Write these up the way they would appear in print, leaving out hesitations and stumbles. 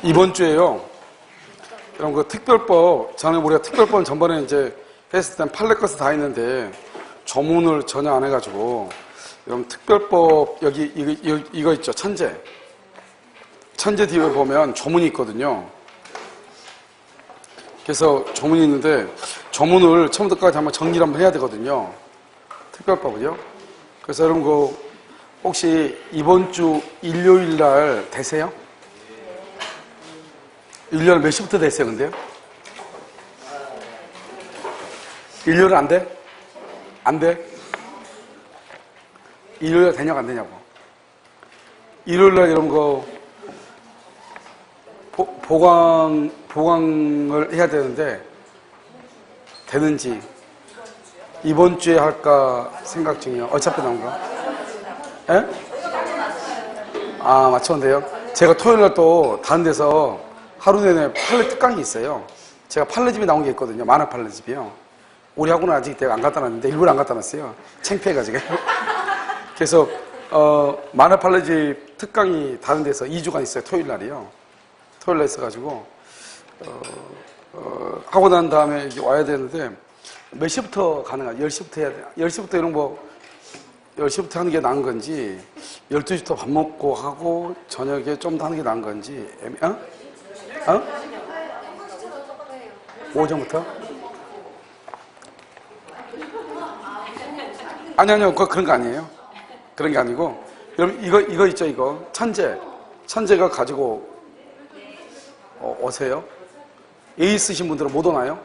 이번 주에요. 이런 그 특별법, 저는 우리가 특별법 전번에 이제 했을 땐 판례 것을 다 했는데 조문을 전혀 안 해가지고 이런 특별법 여기 이거 있죠. 천재. 천재 뒤에 보면 조문이 있거든요. 그래서 조문이 있는데 조문을 처음부터까지 한번 정리를 한번 해야 되거든요. 특별법을요. 그래서 여러분 그 혹시 이번 주 일요일 날 되세요? 일요일 몇 시부터 되세요, 근데요? 일요일 안 돼? 안 돼? 일요일 되냐고 안 되냐고. 일요일 날 여러분 그 보강을 해야 되는데 되는지 이번 주에 할까 생각 중이에요. 어차피 나온 거. 예? 아, 맞췄는데요. 제가 토요일 날 또 다른 데서 하루 내내 판례 특강이 있어요. 제가 판례집이 나온 게 있거든요. 만화 판례집이요. 우리 학원은 아직 내가 안 갖다 놨는데 일부러 안 갖다 놨어요. 창피해가지고. 그래서 만화 판례집 특강이 다른 데서 2주간 있어요. 토요일 날이요. 토요일 날 있어가지고 하고 난 다음에 와야 되는데 몇 시부터 가능하죠? 10시부터 해야 돼요. 10시부터 이런 거 10시부터 하는 게 나은 건지 12시부터 밥 먹고 하고 저녁에 좀 더 하는 게 나은 건지 오전부터? 아니요 그런 거 아니에요. 그런 게 아니고 여러분 이거 있죠. 이거 천재가 가지고 오세요. 애 있으신 분들은 못 오나요?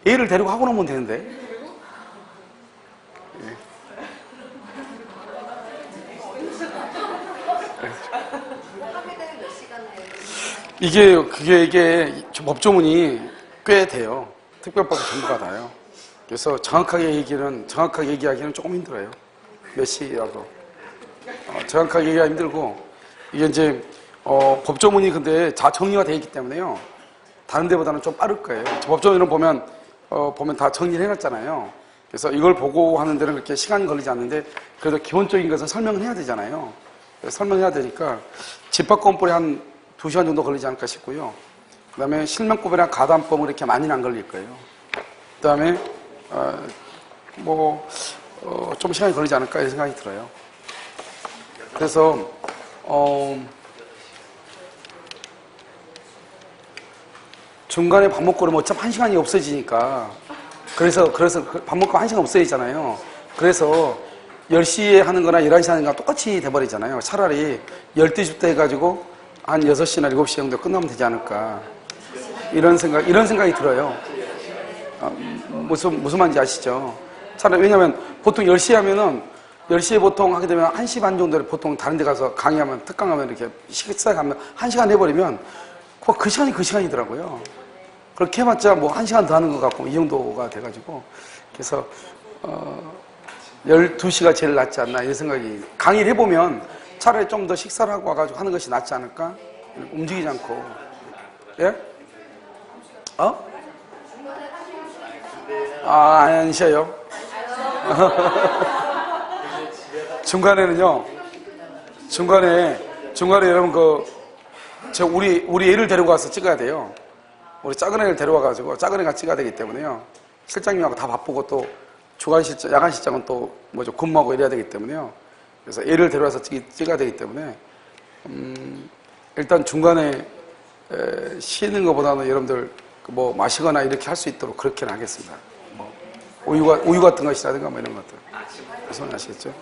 애를 데리고 학원 오면 되는데. 이게 법조문이 꽤 돼요. 특별법이 전부가 다요. 그래서 정확하게 얘기하기는 조금 힘들어요. 몇 시라고. 정확하게 얘기하기 힘들고, 이게 이제, 법조문이 근데 다 정리가 되어 있기 때문에요. 다른 데보다는 좀 빠를 거예요. 법조문을 보면 다 정리를 해놨잖아요. 그래서 이걸 보고 하는 데는 그렇게 시간이 걸리지 않는데, 그래도 기본적인 것은 설명을 해야 되잖아요. 설명해야 되니까, 집합권법에 한 2시간 정도 걸리지 않을까 싶고요. 그 다음에 실명법이랑 가담법은 이렇게 많이는 안 걸릴 거예요. 그 다음에, 좀 시간이 걸리지 않을까 이런 생각이 들어요. 그래서, 중간에 밥 먹고 그러면 어차피 1시간이 없어지니까. 그래서 밥 먹고 1시간 없어지잖아요. 그래서 10시에 하는 거나 11시에 하는 거나 똑같이 돼버리잖아요. 차라리 12시부터 해가지고 한 6시나 7시 정도 끝나면 되지 않을까. 이런 생각이 들어요. 무슨 말인지 아시죠? 차라리, 왜냐면 보통 10시에 하면은 10시에 보통 하게 되면 1시 반 정도에 보통 다른 데 가서 강의하면, 특강하면 이렇게 식사에 가면 1시간 해버리면 그 시간이 그 시간이더라고요. 그렇게 해봤자 뭐 1시간 더 하는 것 같고 이 정도가 돼가지고. 그래서, 12시가 제일 낫지 않나 이런 생각이. 강의를 해보면 차라리 좀 더 식사를 하고 와가지고 하는 것이 낫지 않을까? 움직이지 않고. 예? 안 쉬어요. 중간에 여러분 우리 애를 데리고 와서 찍어야 돼요. 우리 작은 애를 데려와가지고 작은 애가 찍어야 되기 때문에요. 실장님하고 다 바쁘고 또 야간 실장은 또 근무하고 이래야 되기 때문에요. 그래서 애를 데려와서 찍어야 되기 때문에 일단 중간에 쉬는 것보다는 여러분들 뭐 마시거나 이렇게 할 수 있도록 그렇게는 하겠습니다. 우유 같은 것이라든가 뭐 이런 것들. 무슨 아시겠죠?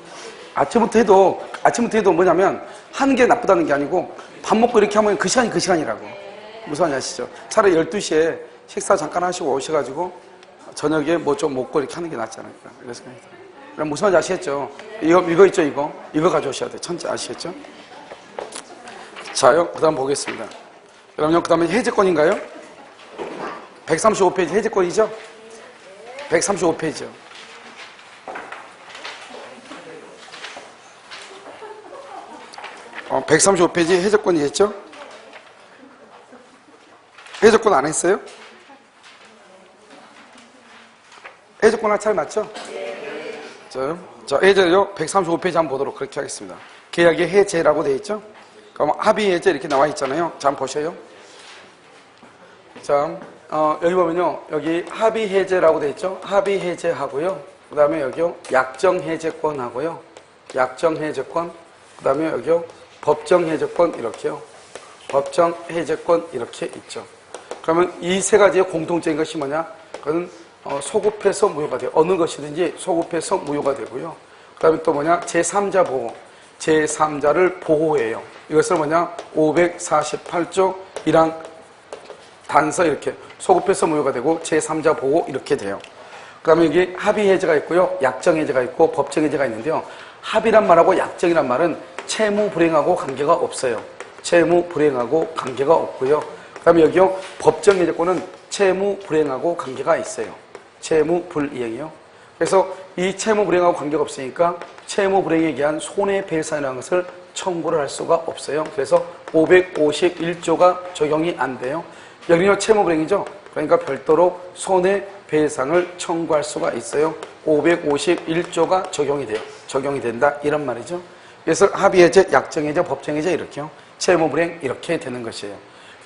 아침부터 해도 뭐냐면 하는 게 나쁘다는 게 아니고 밥 먹고 이렇게 하면 그 시간이 그 시간이라고. 무슨 말인지 아시죠? 차라리 12시에 식사 잠깐 하시고 오셔가지고 저녁에 뭐 좀 먹고 이렇게 하는 게 낫지 않을까. 이런 생각이 들어요. 그럼 무슨 말인지 아시겠죠? 이거 있죠, 이거 가져오셔야 돼요. 천재 아시겠죠? 자요, 그 다음 보겠습니다. 그럼요, 그 다음에 해제권인가요? 135페이지 해제권이죠? 135페이지요. 135페이지 해제권이겠죠? 해제권 안 했어요? 해제권 할 차례 맞죠? 자, 해제요. 135페이지 한번 보도록 그렇게 하겠습니다. 계약의 해제라고 되어 있죠? 그럼 합의 해제 이렇게 나와 있잖아요. 자, 한번 보셔요. 자, 여기 보면요. 여기 합의 해제라고 되어 있죠? 합의 해제하고요. 그 다음에 여기요. 약정 해제권 하고요. 약정 해제권. 그 다음에 여기요. 법정 해제권 이렇게요. 법정 해제권 이렇게 있죠. 그러면 이 세 가지의 공통적인 것이 뭐냐? 그건 소급해서 무효가 돼요. 어느 것이든지 소급해서 무효가 되고요. 그 다음에 또 뭐냐? 제3자 보호. 제3자를 보호해요. 이것을 뭐냐? 548조 1항 단서 이렇게 소급해서 무효가 되고 제3자 보호 이렇게 돼요. 그 다음에 여기 합의 해제가 있고요. 약정 해제가 있고 법정 해제가 있는데요. 합의란 말하고 약정이란 말은 채무 불이행하고 관계가 없어요. 채무 불이행하고 관계가 없고요. 그 다음에 여기요. 법정 해제권은 채무 불이행하고 관계가 있어요. 채무 불이행이요. 그래서 이 채무 불이행하고 관계가 없으니까 채무 불이행에 대한 손해배상이라는 것을 청구를 할 수가 없어요. 그래서 551조가 적용이 안 돼요. 여기는 채무 불이행이죠. 그러니까 별도로 손해배상을 청구할 수가 있어요. 551조가 적용이 돼요. 적용이 된다 이런 말이죠. 그래서 합의해제, 약정해제, 법정해제 이렇게요. 채무불이행 이렇게 되는 것이에요.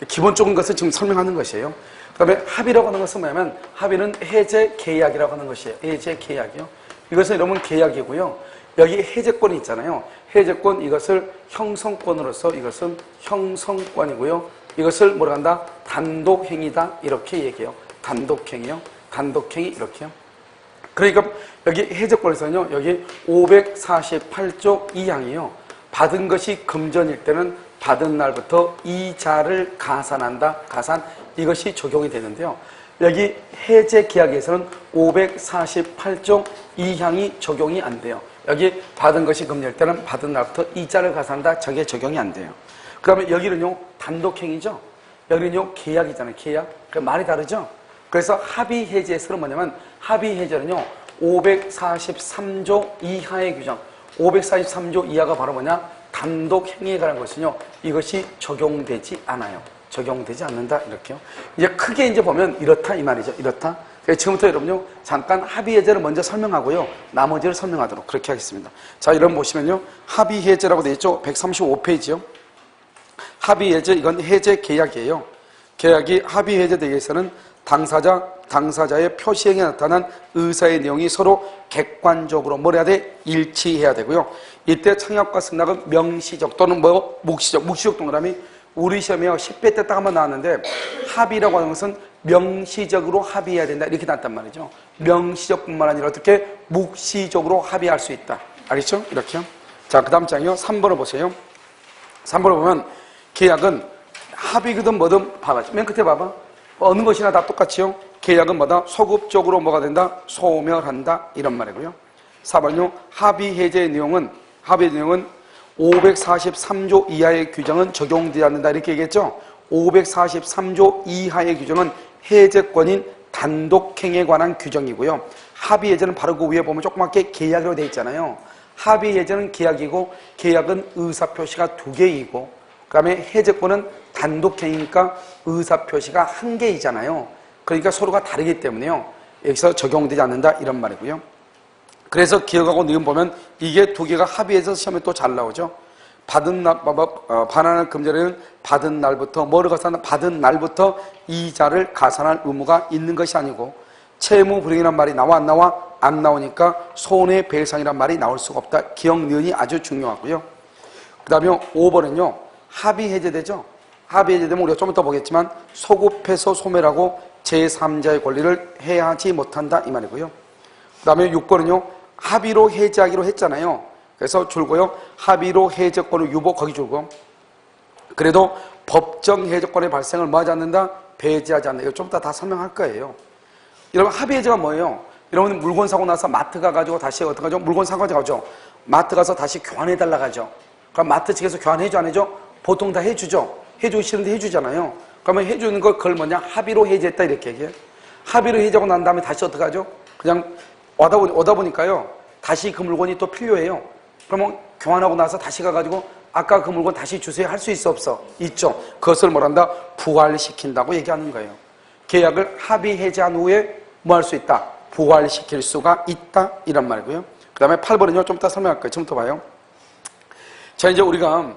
기본적인 것을 지금 설명하는 것이에요. 그 다음에 합의라고 하는 것은 뭐냐면 합의는 해제 계약이라고 하는 것이에요. 해제 계약이요. 이것은 이러면 계약이고요. 여기 해제권이 있잖아요. 해제권 이것을 형성권으로서 이것은 형성권이고요. 이것을 뭐라 한다? 단독행위다 이렇게 얘기해요. 단독행위요. 단독행위 이렇게요. 그러니까 여기 해제권에서는요. 여기 548조 2항이요. 받은 것이 금전일 때는 받은 날부터 이자를 가산한다. 가산. 이것이 적용이 되는데요. 여기 해제 계약에서는 548조 2항이 적용이 안 돼요. 여기 받은 것이 금전일 때는 받은 날부터 이자를 가산한다. 저게 적용이 안 돼요. 그 다음에 여기는요. 단독행위죠. 여기는요. 계약이잖아요. 계약. 그 말이 다르죠. 그래서 합의 해제에서는 뭐냐면 합의 해제는요. 543조 이하의 규정. 543조 이하가 바로 뭐냐? 단독 행위에 관한 것은요. 이것이 적용되지 않아요. 적용되지 않는다 이렇게요. 이제 크게 이제 보면 이렇다 이 말이죠. 이렇다. 지금부터 여러분요. 잠깐 합의 해제를 먼저 설명하고요. 나머지를 설명하도록 그렇게 하겠습니다. 자, 이런 보시면요. 합의 해제라고 되어 있죠. 135페이지요. 합의 해제 이건 해제 계약이에요. 계약이 합의 해제되기 위해서는 당사자의 표시행에 나타난 의사의 내용이 서로 객관적으로 뭘 해야 돼? 일치해야 되고요. 이때 청약과 승낙은 명시적 또는 뭐 묵시적 동그라미 우리 시험에요. 10회 때 딱 한번 나왔는데 합의라고 하는 것은 명시적으로 합의해야 된다 이렇게 나왔단 말이죠. 명시적뿐만 아니라 어떻게 묵시적으로 합의할 수 있다. 알겠죠? 이렇게요. 자, 그 다음 장이요. 3번을 보세요. 3번을 보면 계약은 합의거든 뭐든 봐봐. 맨 끝에 봐봐. 어느 것이나 다 똑같이요. 계약은 뭐다? 소급적으로 뭐가 된다? 소멸한다. 이런 말이고요. 4번요. 합의 해제의 내용은 543조 이하의 규정은 적용되지 않는다. 이렇게 얘기했죠. 543조 이하의 규정은 해제권인 단독행위에 관한 규정이고요. 합의 해제는 바로 그 위에 보면 조그맣게 계약으로 되어 있잖아요. 합의 해제는 계약이고 계약은 의사표시가 2개이고 그 다음에 해제권은 단독행위니까 의사표시가 1개이잖아요. 그러니까 서로가 다르기 때문에요. 여기서 적용되지 않는다 이런 말이고요. 그래서 기억하고 니은 보면 이게 2개가 합의해서 시험에 또 잘 나오죠. 반환을 금지하는 받은 날부터 뭐를 가산한 받은 날부터 이자를 가산할 의무가 있는 것이 아니고 채무 불이행이란 말이 나와 안 나와? 안 나오니까 손해배상이란 말이 나올 수가 없다. 기억 니은이 아주 중요하고요. 그 다음에 5번은요. 합의 해제되죠. 합의 해제되면 우리가 좀 이따 보겠지만 소급해서 소멸하고 제3자의 권리를 해하지 못한다 이 말이고요. 그 다음에 6번은요. 합의로 해제하기로 했잖아요. 그래서 줄고요. 합의로 해제권을 유보 거기 줄고 그래도 법정 해제권의 발생을 뭐 하지 않는다? 배제하지 않는다. 이거 좀 이따 다 설명할 거예요. 여러분 합의 해제가 뭐예요? 여러분 물건 사고 나서 마트 가가지고 다시 어떻게 하죠? 물건 사고 가죠. 마트 가서 다시 교환해달라 가죠. 그럼 마트 측에서 교환해줘 안 해줘? 보통 다 해주죠. 해주기 싫은데 해주잖아요. 그러면 해주는 그걸 뭐냐? 합의로 해제했다 이렇게 얘기해요. 합의로 해제하고 난 다음에 다시 어떻게 하죠? 그냥 오다 보니까요. 다시 그 물건이 또 필요해요. 그러면 교환하고 나서 다시 가가지고 아까 그 물건 다시 주세요 할 수 있어 없어? 있죠. 그것을 뭐란다? 부활시킨다고 얘기하는 거예요. 계약을 합의 해제한 후에 뭐 할 수 있다? 부활시킬 수가 있다 이런 말이고요. 그 다음에 8번은요, 좀 이따 설명할 거예요. 지금부터 봐요. 자, 이제 우리가,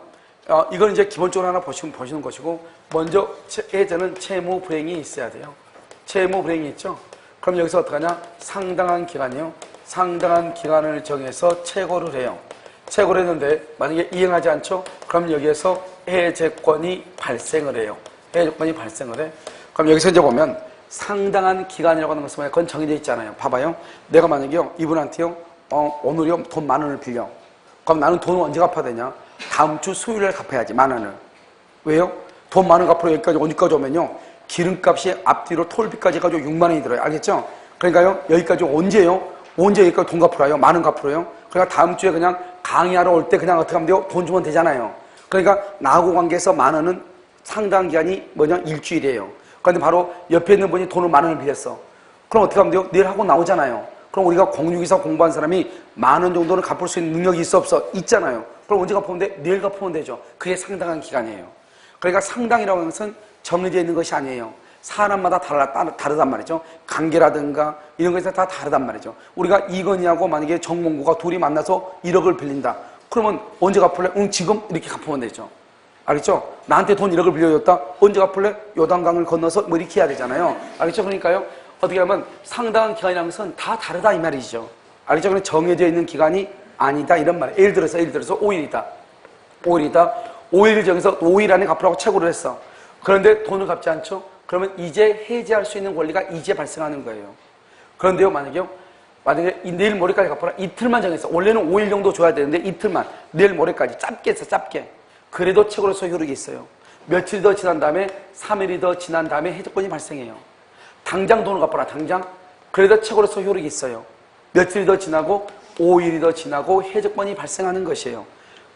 이건 이제 기본적으로 하나 보시는 것이고, 먼저 해제는 채무 불행이 있어야 돼요. 채무 불행이 있죠? 그럼 여기서 어떡하냐? 상당한 기간이요. 상당한 기간을 정해서 채고를 해요. 채고를 했는데, 만약에 이행하지 않죠? 그럼 여기에서 해제권이 발생을 해요. 해제권이 발생을 해. 그럼 여기서 이제 보면, 상당한 기간이라고 하는 것은 그건 정해져 있잖아요. 봐봐요. 내가 만약에요, 이분한테요, 오늘요, 돈 10,000원을 빌려. 그럼 나는 돈을 언제 갚아야 되냐? 다음 주 수요일에 갚아야지, 10,000원을. 왜요? 돈 10,000원 갚으러 여기까지, 어디까지 오면요, 기름값이 앞뒤로 톨비까지 해가지고 60,000원이 들어요. 알겠죠? 그러니까요, 여기까지 언제요? 언제 여기까지 돈 갚으러요? 10,000원 갚으러요? 그러니까 다음 주에 그냥 강의하러 올 때 그냥 어떻게 하면 돼요? 돈 주면 되잖아요. 그러니까 나하고 관계에서 10,000원은 상당한 기간이 뭐냐? 일주일이에요. 그런데 바로 옆에 있는 분이 돈을 10,000원을 빌렸어. 그럼 어떻게 하면 돼요? 내일 하고 나오잖아요. 그럼 우리가 공유기사 공부한 사람이 10,000원 정도는 갚을 수 있는 능력이 있어 없어? 있잖아요. 그럼 언제 갚으면 돼? 내일 갚으면 되죠. 그게 상당한 기간이에요. 그러니까 상당이라고 하는 것은 정해져 있는 것이 아니에요. 사람마다 다르단 말이죠. 관계라든가 이런 것이 다 다르단 말이죠. 우리가 이건희하고 만약에 정몽구가 둘이 만나서 1억을 빌린다. 그러면 언제 갚을래? 응, 지금 이렇게 갚으면 되죠. 알겠죠? 나한테 돈 1억을 빌려줬다? 언제 갚을래? 요단강을 건너서 뭐 이렇게 해야 되잖아요. 알겠죠? 그러니까요, 어떻게 하면 상당한 기간이라는 것은 다 다르다 이 말이죠. 알겠죠? 그냥 정해져 있는 기간이 아니다 이런 말이에요. 예를 들어서 5일이다. 5일 정해서 5일 안에 갚으라고 채고를 했어. 그런데 돈을 갚지 않죠? 그러면 이제 해지할 수 있는 권리가 이제 발생하는 거예요. 그런데요, 만약에 내일 모레까지 갚아라. 이틀만 정했어. 원래는 5일 정도 줘야 되는데 이틀만. 내일 모레까지 짧게 했어, 짧게. 그래도 채고로서 효력이 있어요. 며칠이 더 지난 다음에 3일이 더 지난 다음에 해지권이 발생해요. 당장 돈을 갚아라, 당장. 그래도 채고로서 효력이 있어요. 며칠이 더 지나고 5일이 더 지나고 해지권이 발생하는 것이에요.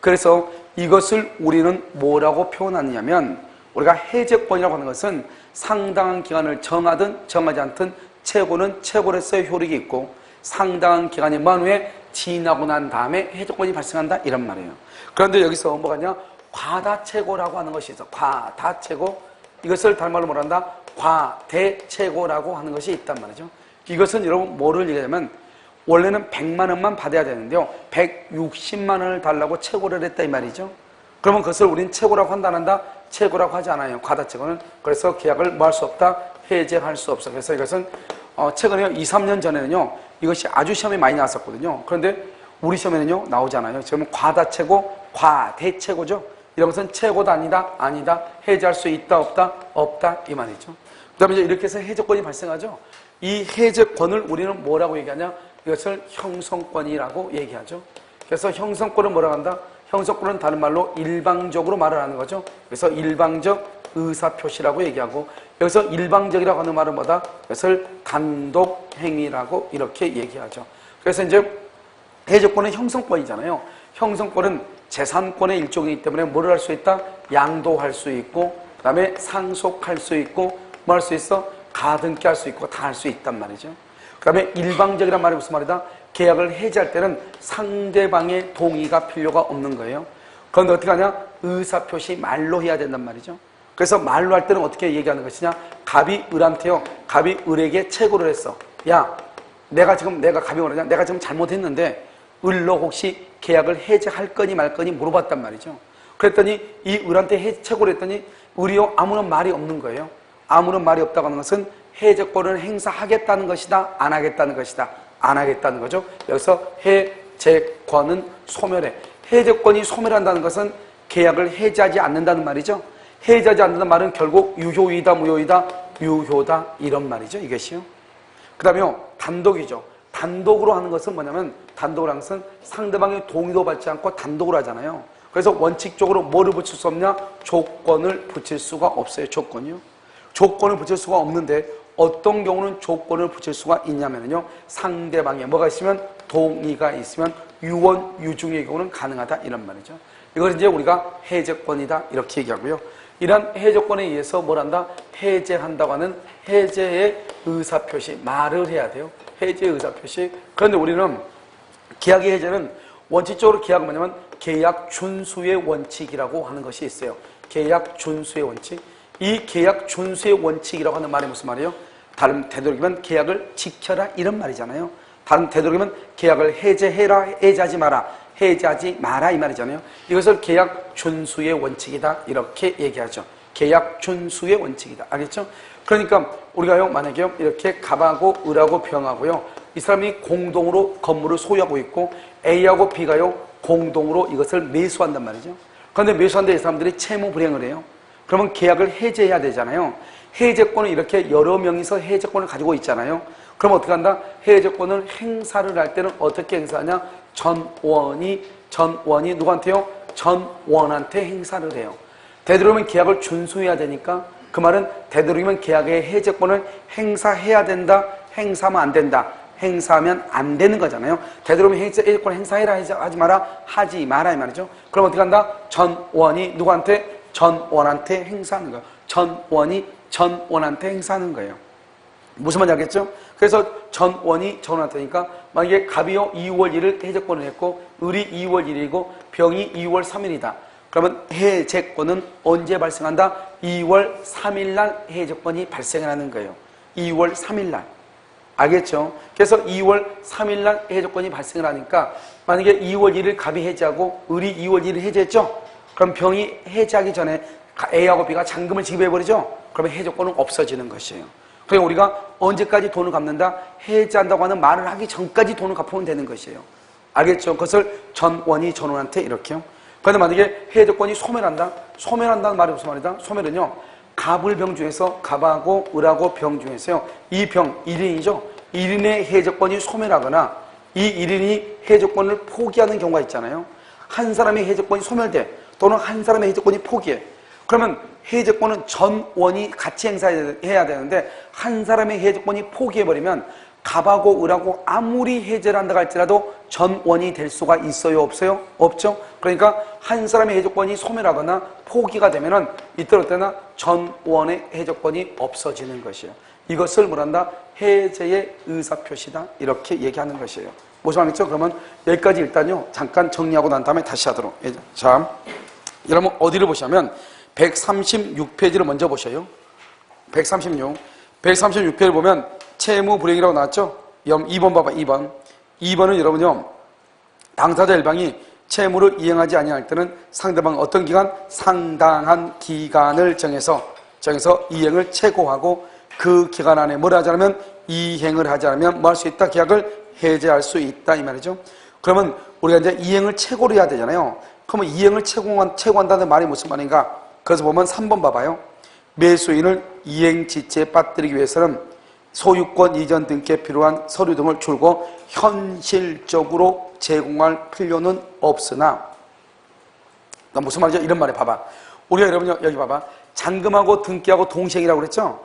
그래서 이것을 우리는 뭐라고 표현하느냐면, 우리가 해제권이라고 하는 것은 상당한 기간을 정하든 정하지 않든 채고는 채고로서의 효력이 있고, 상당한 기간이 먼 후에 지나고 난 다음에 해제권이 발생한다 이런 말이에요. 그런데 여기서 뭐가냐? 과다채고라고 하는 것이 있어. 과다채고. 이것을 다른 말로 뭐란다? 과대채고라고 하는 것이 있단 말이죠. 이것은 여러분 뭐를 얘기하냐면, 원래는 100만 원만 받아야 되는데요, 160만 원을 달라고 채고를 했다 이 말이죠. 그러면 그것을 우린 채고라고 한다 안 한다? 채고라고 하지 않아요. 과다채고는. 그래서 계약을 뭐 할 수 없다? 해제할 수 없어. 그래서 이것은 최근에 2, 3년 전에는요, 이것이 아주 시험에 많이 나왔었거든요. 그런데 우리 시험에는요 나오잖아요. 지금 과다채고, 과대채고죠. 이런 것은 채고도 아니다, 해제할 수 있다, 없다 이 말이죠. 그 다음에 이제 이렇게 해서 해제권이 발생하죠. 이 해제권을 우리는 뭐라고 얘기하냐? 이것을 형성권이라고 얘기하죠. 그래서 형성권은 뭐라고 한다? 형성권은 다른 말로 일방적으로 말을 하는 거죠. 그래서 일방적 의사표시라고 얘기하고, 여기서 일방적이라고 하는 말은 뭐다? 이것을 단독행위라고 이렇게 얘기하죠. 그래서 이제 해제권은 형성권이잖아요. 형성권은 재산권의 일종이기 때문에 뭐를 할 수 있다? 양도할 수 있고, 그 다음에 상속할 수 있고, 뭐 할 수 있어? 가등기 할 수 있고, 다 할 수 있단 말이죠. 그 다음에 일방적이란 말이 무슨 말이다? 계약을 해지할 때는 상대방의 동의가 필요가 없는 거예요. 그런데 어떻게 하냐? 의사표시 말로 해야 된단 말이죠. 그래서 말로 할 때는 어떻게 얘기하는 것이냐? 갑이 을한테요, 갑이 을에게 채고를 했어. 야, 갑이 뭐라냐? 내가 지금 잘못했는데 을로 혹시 계약을 해지할 거니 말 거니 물어봤단 말이죠. 그랬더니 이 을한테 채고를 했더니 을이요, 아무런 말이 없는 거예요. 아무런 말이 없다고 하는 것은 해제권을 행사하겠다는 것이다, 안 하겠다는 것이다, 안 하겠다는 거죠. 여기서 해제권은 소멸해. 해제권이 소멸한다는 것은 계약을 해지하지 않는다는 말이죠. 해지하지 않는다는 말은 결국 유효이다, 무효이다, 유효다 이런 말이죠. 이것이요. 그 다음에 단독이죠. 단독으로 하는 것은 뭐냐면, 단독으로 하는 것은 상대방의 동의도 받지 않고 단독으로 하잖아요. 그래서 원칙적으로 뭐를 붙일 수 없냐? 조건을 붙일 수가 없어요. 조건이요. 조건을 붙일 수가 없는데 어떤 경우는 조건을 붙일 수가 있냐면요, 상대방에 뭐가 있으면, 동의가 있으면 유언, 유중의 경우는 가능하다 이런 말이죠. 이걸 이제 우리가 해제권이다 이렇게 얘기하고요. 이런 해제권에 의해서 뭘 한다? 해제한다고 하는 해제의 의사표시, 말을 해야 돼요. 해제의 의사표시. 그런데 우리는 계약의 해제는 원칙적으로 계약은 뭐냐면 계약 준수의 원칙이라고 하는 것이 있어요. 계약 준수의 원칙. 이 계약 준수의 원칙이라고 하는 말이 무슨 말이에요? 다른 되도록이면 계약을 지켜라 이런 말이잖아요. 다른 되도록이면 계약을 해제해라, 해제하지 마라, 해제하지 마라 이 말이잖아요. 이것을 계약 준수의 원칙이다 이렇게 얘기하죠. 계약 준수의 원칙이다. 알겠죠? 그러니까 우리가요 만약에 이렇게 갑하고 을하고 병하고요 이 사람이 공동으로 건물을 소유하고 있고 A하고 B가요 공동으로 이것을 매수한단 말이죠. 그런데 매수한데 이 사람들이 채무 불이행을 해요. 그러면 계약을 해제해야 되잖아요. 해제권은 이렇게 여러 명이서 해제권을 가지고 있잖아요. 그럼 어떻게 한다? 해제권을 행사를 할 때는 어떻게 행사하냐? 전원이 누구한테요? 전원한테 행사를 해요. 되도록이면 계약을 준수해야 되니까 그 말은 되도록이면 계약의 해제권을 행사해야 된다, 행사하면 안 된다, 행사하면 안 되는 거잖아요. 되도록이면 해제권을 행사해라, 하지 마라, 하지 마라 이 말이죠. 그럼 어떻게 한다? 전원이 누구한테? 전원한테 행사하는 거예요. 전원이 전원한테 행사하는 거예요. 무슨 말인지 알겠죠? 그래서 전원이 전원한테니까 만약에 갑이요 2월 1일 해제권을 했고 을이 2월 1일이고 병이 2월 3일이다. 그러면 해제권은 언제 발생한다? 2월 3일 날 해제권이 발생하는 거예요. 2월 3일 날. 알겠죠? 그래서 2월 3일 날 해제권이 발생을 하니까 만약에 2월 1일 갑이 해제하고 을이 2월 1일 해제했죠? 그럼 병이 해제하기 전에 A하고 B가 잔금을 지급해버리죠? 그러면 해제권은 없어지는 것이에요. 그러니까 우리가 언제까지 돈을 갚는다? 해제한다고 하는 말을 하기 전까지 돈을 갚으면 되는 것이에요. 알겠죠? 그것을 전원이 전원한테 이렇게요. 그런데 만약에 해제권이 소멸한다? 소멸한다는 말이 무슨 말이다? 소멸은요, 갑을병 중에서 갑하고 을하고 병 중에서요, 이 병, 1인이죠? 1인의 해제권이 소멸하거나 이 1인이 해제권을 포기하는 경우가 있잖아요. 한 사람의 해제권이 소멸돼 또는 한 사람의 해제권이 포기해. 그러면 해제권은 전원이 같이 행사해야 되는데 한 사람의 해제권이 포기해버리면 갑하고 을하고 아무리 해제를 한다고 할지라도 전원이 될 수가 있어요? 없어요? 없죠? 그러니까 한 사람의 해제권이 소멸하거나 포기가 되면은 이때 때나 전원의 해제권이 없어지는 것이에요. 이것을 뭐란다? 해제의 의사표시다 이렇게 얘기하는 것이에요. 무슨 말이죠? 그러면 여기까지 일단요 잠깐 정리하고 난 다음에 다시 하도록. 자, 여러분 어디를 보시냐면 136페이지를 먼저 보셔요. 136페이지를 보면 채무 불이행이라고 나왔죠? 2번 봐봐. 2번은 여러분요 당사자 일방이 채무를 이행하지 아니할 때는 상대방 어떤 기간? 상당한 기간을 정해서 이행을 최고하고 그 기간 안에 뭘 하지 않으면 이행을 하지 않으면 뭐 할 수 있다? 계약을 해제할 수 있다 이 말이죠. 그러면 우리가 이제 이행을 최고로 해야 되잖아요. 그러면 이행을 최고한다는 말이 무슨 말인가? 그래서 보면 3번 봐봐요. 매수인을 이행 지체에 빠뜨리기 위해서는 소유권 이전 등기에 필요한 서류 등을 줄고 현실적으로 제공할 필요는 없으나, 그러니까 무슨 말이죠? 이런 말에 봐봐. 우리가 여러분 여기 봐봐. 잔금하고 등기하고 동시행이라고 그랬죠?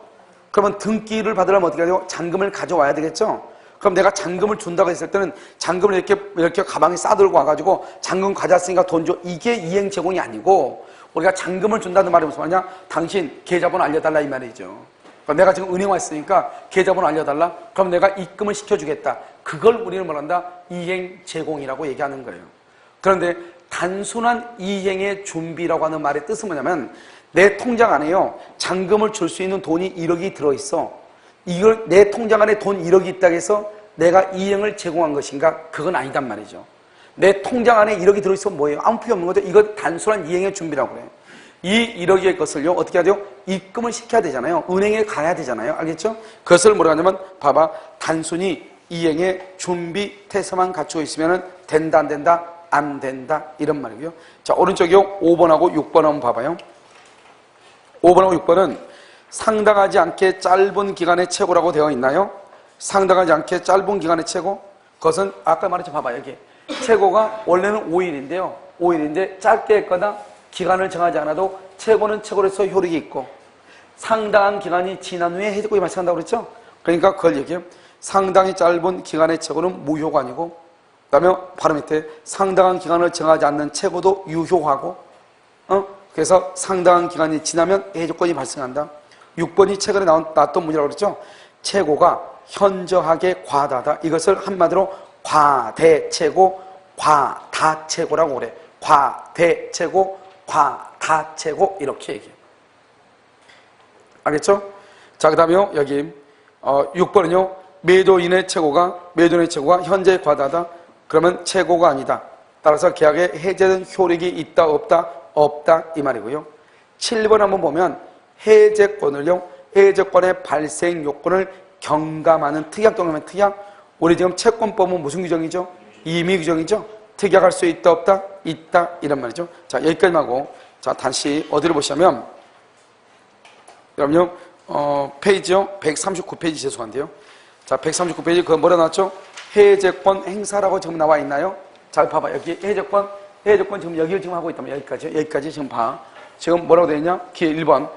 그러면 등기를 받으려면 어떻게 하죠? 잔금을 가져와야 되겠죠? 그럼 내가 잔금을 준다고 했을 때는 잔금을 이렇게 가방에 싸들고 와가지고 잔금 가져왔으니까 돈 줘. 이게 이행 제공이 아니고 우리가 잔금을 준다는 말이 무슨 말이냐? 당신 계좌번호 알려달라 이 말이죠. 그러니까 내가 지금 은행 왔으니까 계좌번호 알려달라? 그럼 내가 입금을 시켜주겠다. 그걸 우리는 뭐란다? 이행 제공이라고 얘기하는 거예요. 그런데 단순한 이행의 준비라고 하는 말의 뜻은 뭐냐면 내 통장 안에요 잔금을 줄 수 있는 돈이 1억이 들어있어. 이걸 내 통장 안에 돈 1억이 있다고 해서 내가 이행을 제공한 것인가? 그건 아니단 말이죠. 내 통장 안에 1억이 들어있으면 뭐예요? 아무 필요 없는 거죠. 이거 단순한 이행의 준비라고 그래요. 이 1억의 것을요 어떻게 해야 돼요? 입금을 시켜야 되잖아요. 은행에 가야 되잖아요. 알겠죠? 그것을 뭐라 하냐면 봐봐. 단순히 이행의 준비 태세만 갖추고 있으면 된다 안 된다? 안 된다 이런 말이고요. 자, 오른쪽이요 5번하고 6번 한번 봐봐요. 5번하고 6번은 상당하지 않게 짧은 기간의 최고라고 되어 있나요? 상당하지 않게 짧은 기간의 최고? 그것은 아까 말했죠. 봐봐 여기 최고가 원래는 5일인데요 5일인데 짧게 했거나 기간을 정하지 않아도 최고는 최고로서 효력이 있고 상당한 기간이 지난 후에 해제권이 발생한다고 그랬죠? 그러니까 그걸 얘기해요. 상당히 짧은 기간의 최고는 무효관이고 그 다음에 바로 밑에 상당한 기간을 정하지 않는 최고도 유효하고 그래서 상당한 기간이 지나면 해제권이 발생한다. 6번이 최근에 나왔던 문제라고 그랬죠? 최고가 현저하게 과다하다. 이것을 한마디로 과대최고, 과다최고라고 그래. 과대최고, 과다최고 이렇게 얘기해요. 알겠죠? 자, 그 다음에요 여기 6번은요 매도인의 최고가 현재 과다하다. 그러면 최고가 아니다. 따라서 계약에 해제된 효력이 있다 없다? 없다 이 말이고요. 7번 한번 보면 해제권의 발생 요건을 경감하는 특약 동의하면 특약. 우리 지금 채권법은 무슨 규정이죠? 임의 규정이죠? 특약할 수 있다 없다? 있다 이런 말이죠. 자, 여기까지만 하고 자, 다시 어디를 보시면 그럼요. 페이지요. 139페이지 죄송한데요. 자, 139페이지 그거 뭐라 나왔죠? 해제권 행사라고 지금 나와 있나요? 잘 봐봐. 여기 해제권 지금 여기를 지금 하고 있다면 여기까지 지금 봐. 지금 뭐라고 되어 있냐? 1번.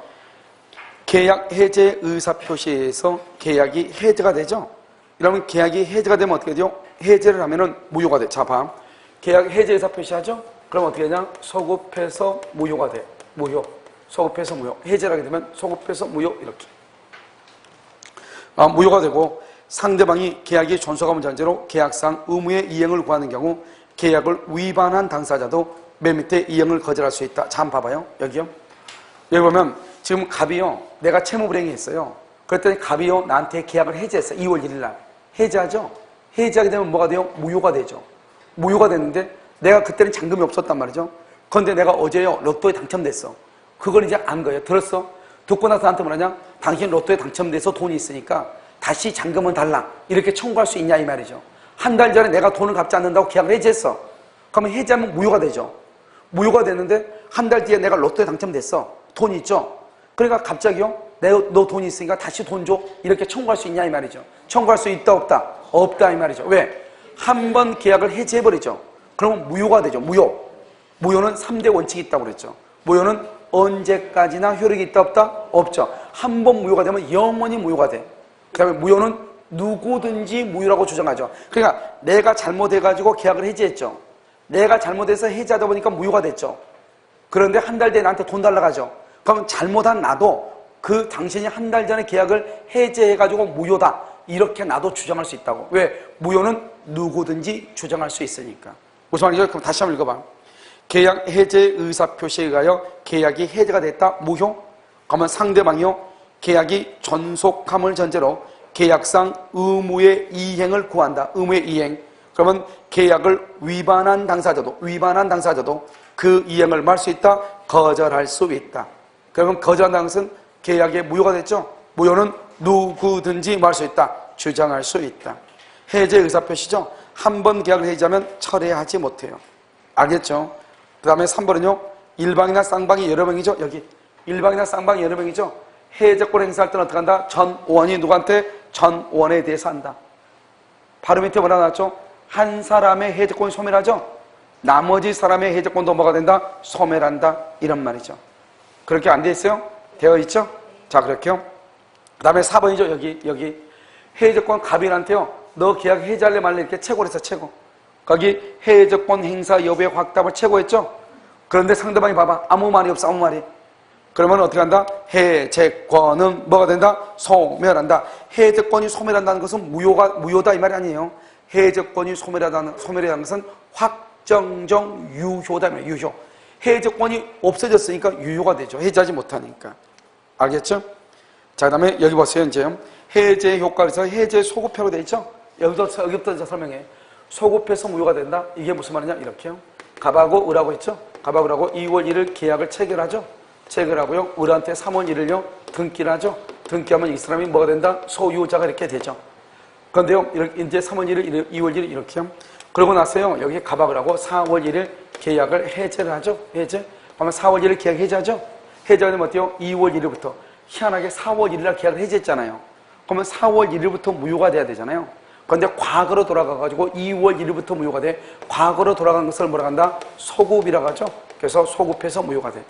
계약 해제 의사 표시에서 계약이 해제가 되죠? 이러면 계약이 해제가 되면 어떻게 돼요? 해제를 하면은 무효가 돼. 자, 봐. 계약 해제 의사 표시하죠? 그럼 어떻게 되냐? 소급해서 무효가 돼. 무효. 소급해서 무효. 해제를 하게 되면 소급해서 무효. 이렇게. 무효가 되고 상대방이 계약이 존속함을 전제로 계약상 의무의 이행을 구하는 경우 계약을 위반한 당사자도 맨 밑에 이행을 거절할 수 있다. 자, 한번 봐봐요. 여기요. 여기 보면 지금 갑이요. 내가 채무불이행이 했어요. 그랬더니 갑이요. 나한테 계약을 해제했어. 2월 1일 날. 해제하죠? 해제하게 되면 뭐가 돼요? 무효가 되죠. 무효가 됐는데 내가 그때는 잔금이 없었단 말이죠. 그런데 내가 어제요. 로또에 당첨됐어. 그걸 이제 안 거예요. 들었어? 듣고 나서 나한테 뭐라냐? 당신 로또에 당첨돼서 돈이 있으니까 다시 잔금은 달라. 이렇게 청구할 수 있냐 이 말이죠. 한 달 전에 내가 돈을 갚지 않는다고 계약을 해제했어. 그러면 해제하면 무효가 되죠. 무효가 됐는데 한 달 뒤에 내가 로또에 당첨됐어. 돈 있죠? 그러니까 갑자기요. 너 돈 있으니까 다시 돈 줘. 이렇게 청구할 수 있냐 이 말이죠. 청구할 수 있다 없다? 없다 이 말이죠. 왜? 한 번 계약을 해제해버리죠. 그러면 무효가 되죠. 무효는 3대 원칙이 있다고 그랬죠. 무효는 언제까지나 효력이 있다 없다? 없죠. 한 번 무효가 되면 영원히 무효가 돼. 그 다음에 무효는 누구든지 무효라고 주장하죠. 그러니까 내가 잘못해가지고 계약을 해제했죠. 내가 잘못해서 해제하다 보니까 무효가 됐죠. 그런데 한 달 뒤에 나한테 돈 달라고 하죠. 그러면 잘못한 나도 그 당신이 한 달 전에 계약을 해제해가지고 무효다. 이렇게 나도 주장할 수 있다고. 왜? 무효는 누구든지 주장할 수 있으니까. 무슨 말이죠? 그럼 다시 한번 읽어봐. 계약 해제 의사표시에 의하여 계약이 해제가 됐다. 무효? 그러면 상대방이요. 계약이 존속함을 전제로 계약상 의무의 이행을 구한다. 의무의 이행. 그러면 계약을 위반한 당사자도 그 이행을 할 수 있다. 거절할 수 있다. 그러면 거절한다는 것은 계약의 무효가 됐죠. 무효는 누구든지 할 수 있다. 주장할 수 있다. 해제 의사표시죠. 한 번 계약을 해제하면 철회하지 못해요. 알겠죠? 그 다음에 3번은요. 일방이나 쌍방이 여러 명이죠. 여기 일방이나 쌍방이 여러 명이죠. 해제권 행사할 때는 어떻게 한다? 전원이 누구한테? 전원에 대해서 한다. 바로 밑에 뭐라 나왔죠? 한 사람의 해제권이 소멸하죠. 나머지 사람의 해제권도 뭐가 된다? 소멸한다. 이런 말이죠. 그렇게 안 돼 있어요? 되어 있죠? 자, 그렇게요. 그 다음에 4번이죠. 여기 해제권 갑인한테요. 너 계약 해제할래 말래 이렇게 최고를 했어. 최고. 거기 해제권 행사 여부의 확답을 최고했죠. 그런데 상대방이 봐봐. 아무 말이 없어. 아무 말이. 그러면 어떻게 한다? 해제권은 뭐가 된다? 소멸한다. 해제권이 소멸한다는 것은 무효다 이 말이 아니에요. 해제권이 소멸한다는 것은 확정적 유효다. 유효. 해제권이 없어졌으니까 유효가 되죠. 해제하지 못하니까. 알겠죠? 자, 그 다음에 여기 보세요. 이제 해제 효과에서 해제 소급표로 되어 있죠? 여기부터 설명해. 소급해서 무효가 된다. 이게 무슨 말이냐? 이렇게요. 갑하고 을하고 있죠? 갑하고 을하고 2월 1일 계약을 체결하죠? 체결하고요. 을한테 3월 1일요. 등기를 하죠? 등기하면 이 사람이 뭐가 된다? 소유자가 이렇게 되죠. 그런데요. 이제 3월 1일, 2월 1일 이렇게요. 그러고 나서요. 여기 갑하고 을하고 4월 1일 계약을 해제를 하죠? 해제? 그러면 4월 1일 계약 해제하죠? 해제하면 어때요? 2월 1일부터. 희한하게 4월 1일 날 계약을 해제했잖아요. 그러면 4월 1일부터 무효가 돼야 되잖아요. 그런데 과거로 돌아가가지고 2월 1일부터 무효가 돼. 과거로 돌아간 것을 뭐라고 한다? 소급이라고 하죠. 그래서 소급해서 무효가 돼.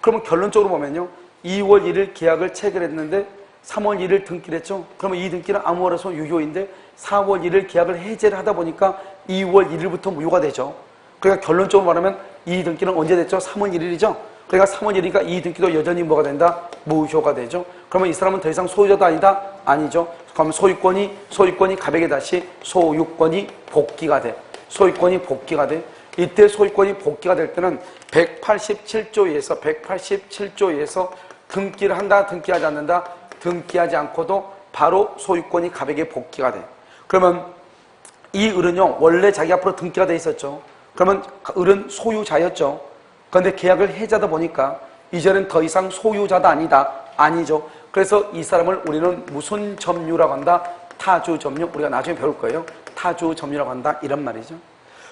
그러면 결론적으로 보면요. 2월 1일 계약을 체결했는데 3월 1일 등기를 했죠. 그러면 이 등기는 아무래도 유효인데 4월 1일 계약을 해제를 하다 보니까 2월 1일부터 무효가 되죠. 그러니까 결론적으로 말하면 이 등기는 언제 됐죠? 3월 1일이죠. 그러니까 3월 1일이니까 이 등기도 여전히 뭐가 된다? 무효가 되죠. 그러면 이 사람은 더 이상 소유자도 아니다? 아니죠. 그러면 소유권이 갑에게 다시 소유권이 복귀가 돼. 소유권이 복귀가 돼. 이때 소유권이 복귀가 될 때는 187조에서 등기를 한다, 등기하지 않는다. 등기하지 않고도 바로 소유권이 갑에게 복귀가 돼. 그러면 이 을은요, 원래 자기 앞으로 등기가 돼 있었죠. 그러면 을은 소유자였죠. 그런데 계약을 해지하다 보니까 이제는 더 이상 소유자도 아니다. 아니죠. 그래서 이 사람을 우리는 무슨 점유라고 한다? 타주 점유. 우리가 나중에 배울 거예요. 타주 점유라고 한다. 이런 말이죠.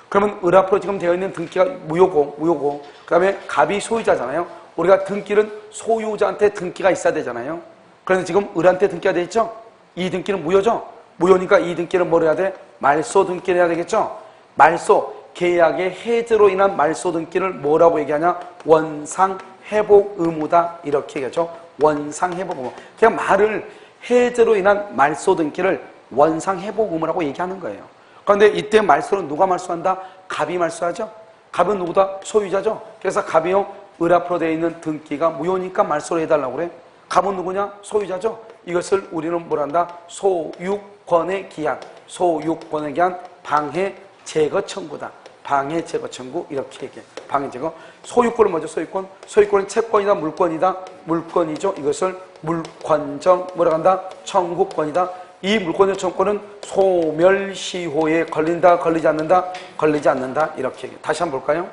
그러면 을 앞으로 지금 되어 있는 등기가 무효고, 그 다음에 갑이 소유자잖아요. 우리가 등기는 소유자한테 등기가 있어야 되잖아요. 그래서 지금 을한테 등기가 돼 있죠? 이 등기는 무효죠? 무효니까 이 등기는 뭘 해야 돼? 말소 등기를 해야 되겠죠? 말소, 계약의 해제로 인한 말소 등기를 뭐라고 얘기하냐? 원상회복 의무다. 이렇게 얘기하죠. 원상회복 의무. 그냥 말을 해제로 인한 말소 등기를 원상회복 의무라고 얘기하는 거예요. 그런데 이때 말소는 누가 말소한다? 갑이 말소하죠? 갑은 누구다? 소유자죠? 그래서 갑이요, 을 앞으로 되어 있는 등기가 무효니까 말소를 해달라고 그래. 갑은 누구냐? 소유자죠? 이것을 우리는 뭐란다? 소유권의 기한. 소유권의 기한, 방해 제거 청구다. 방해 제거 청구, 이렇게 얘기해. 방해 제거. 소유권은 뭐죠? 소유권. 소유권은 채권이다, 물권이다. 물권이죠. 이것을 물권정, 뭐라고 한다? 청구권이다. 이 물권적 청구권은 소멸시효에 걸린다, 걸리지 않는다? 걸리지 않는다. 이렇게 얘기해. 다시 한번 볼까요?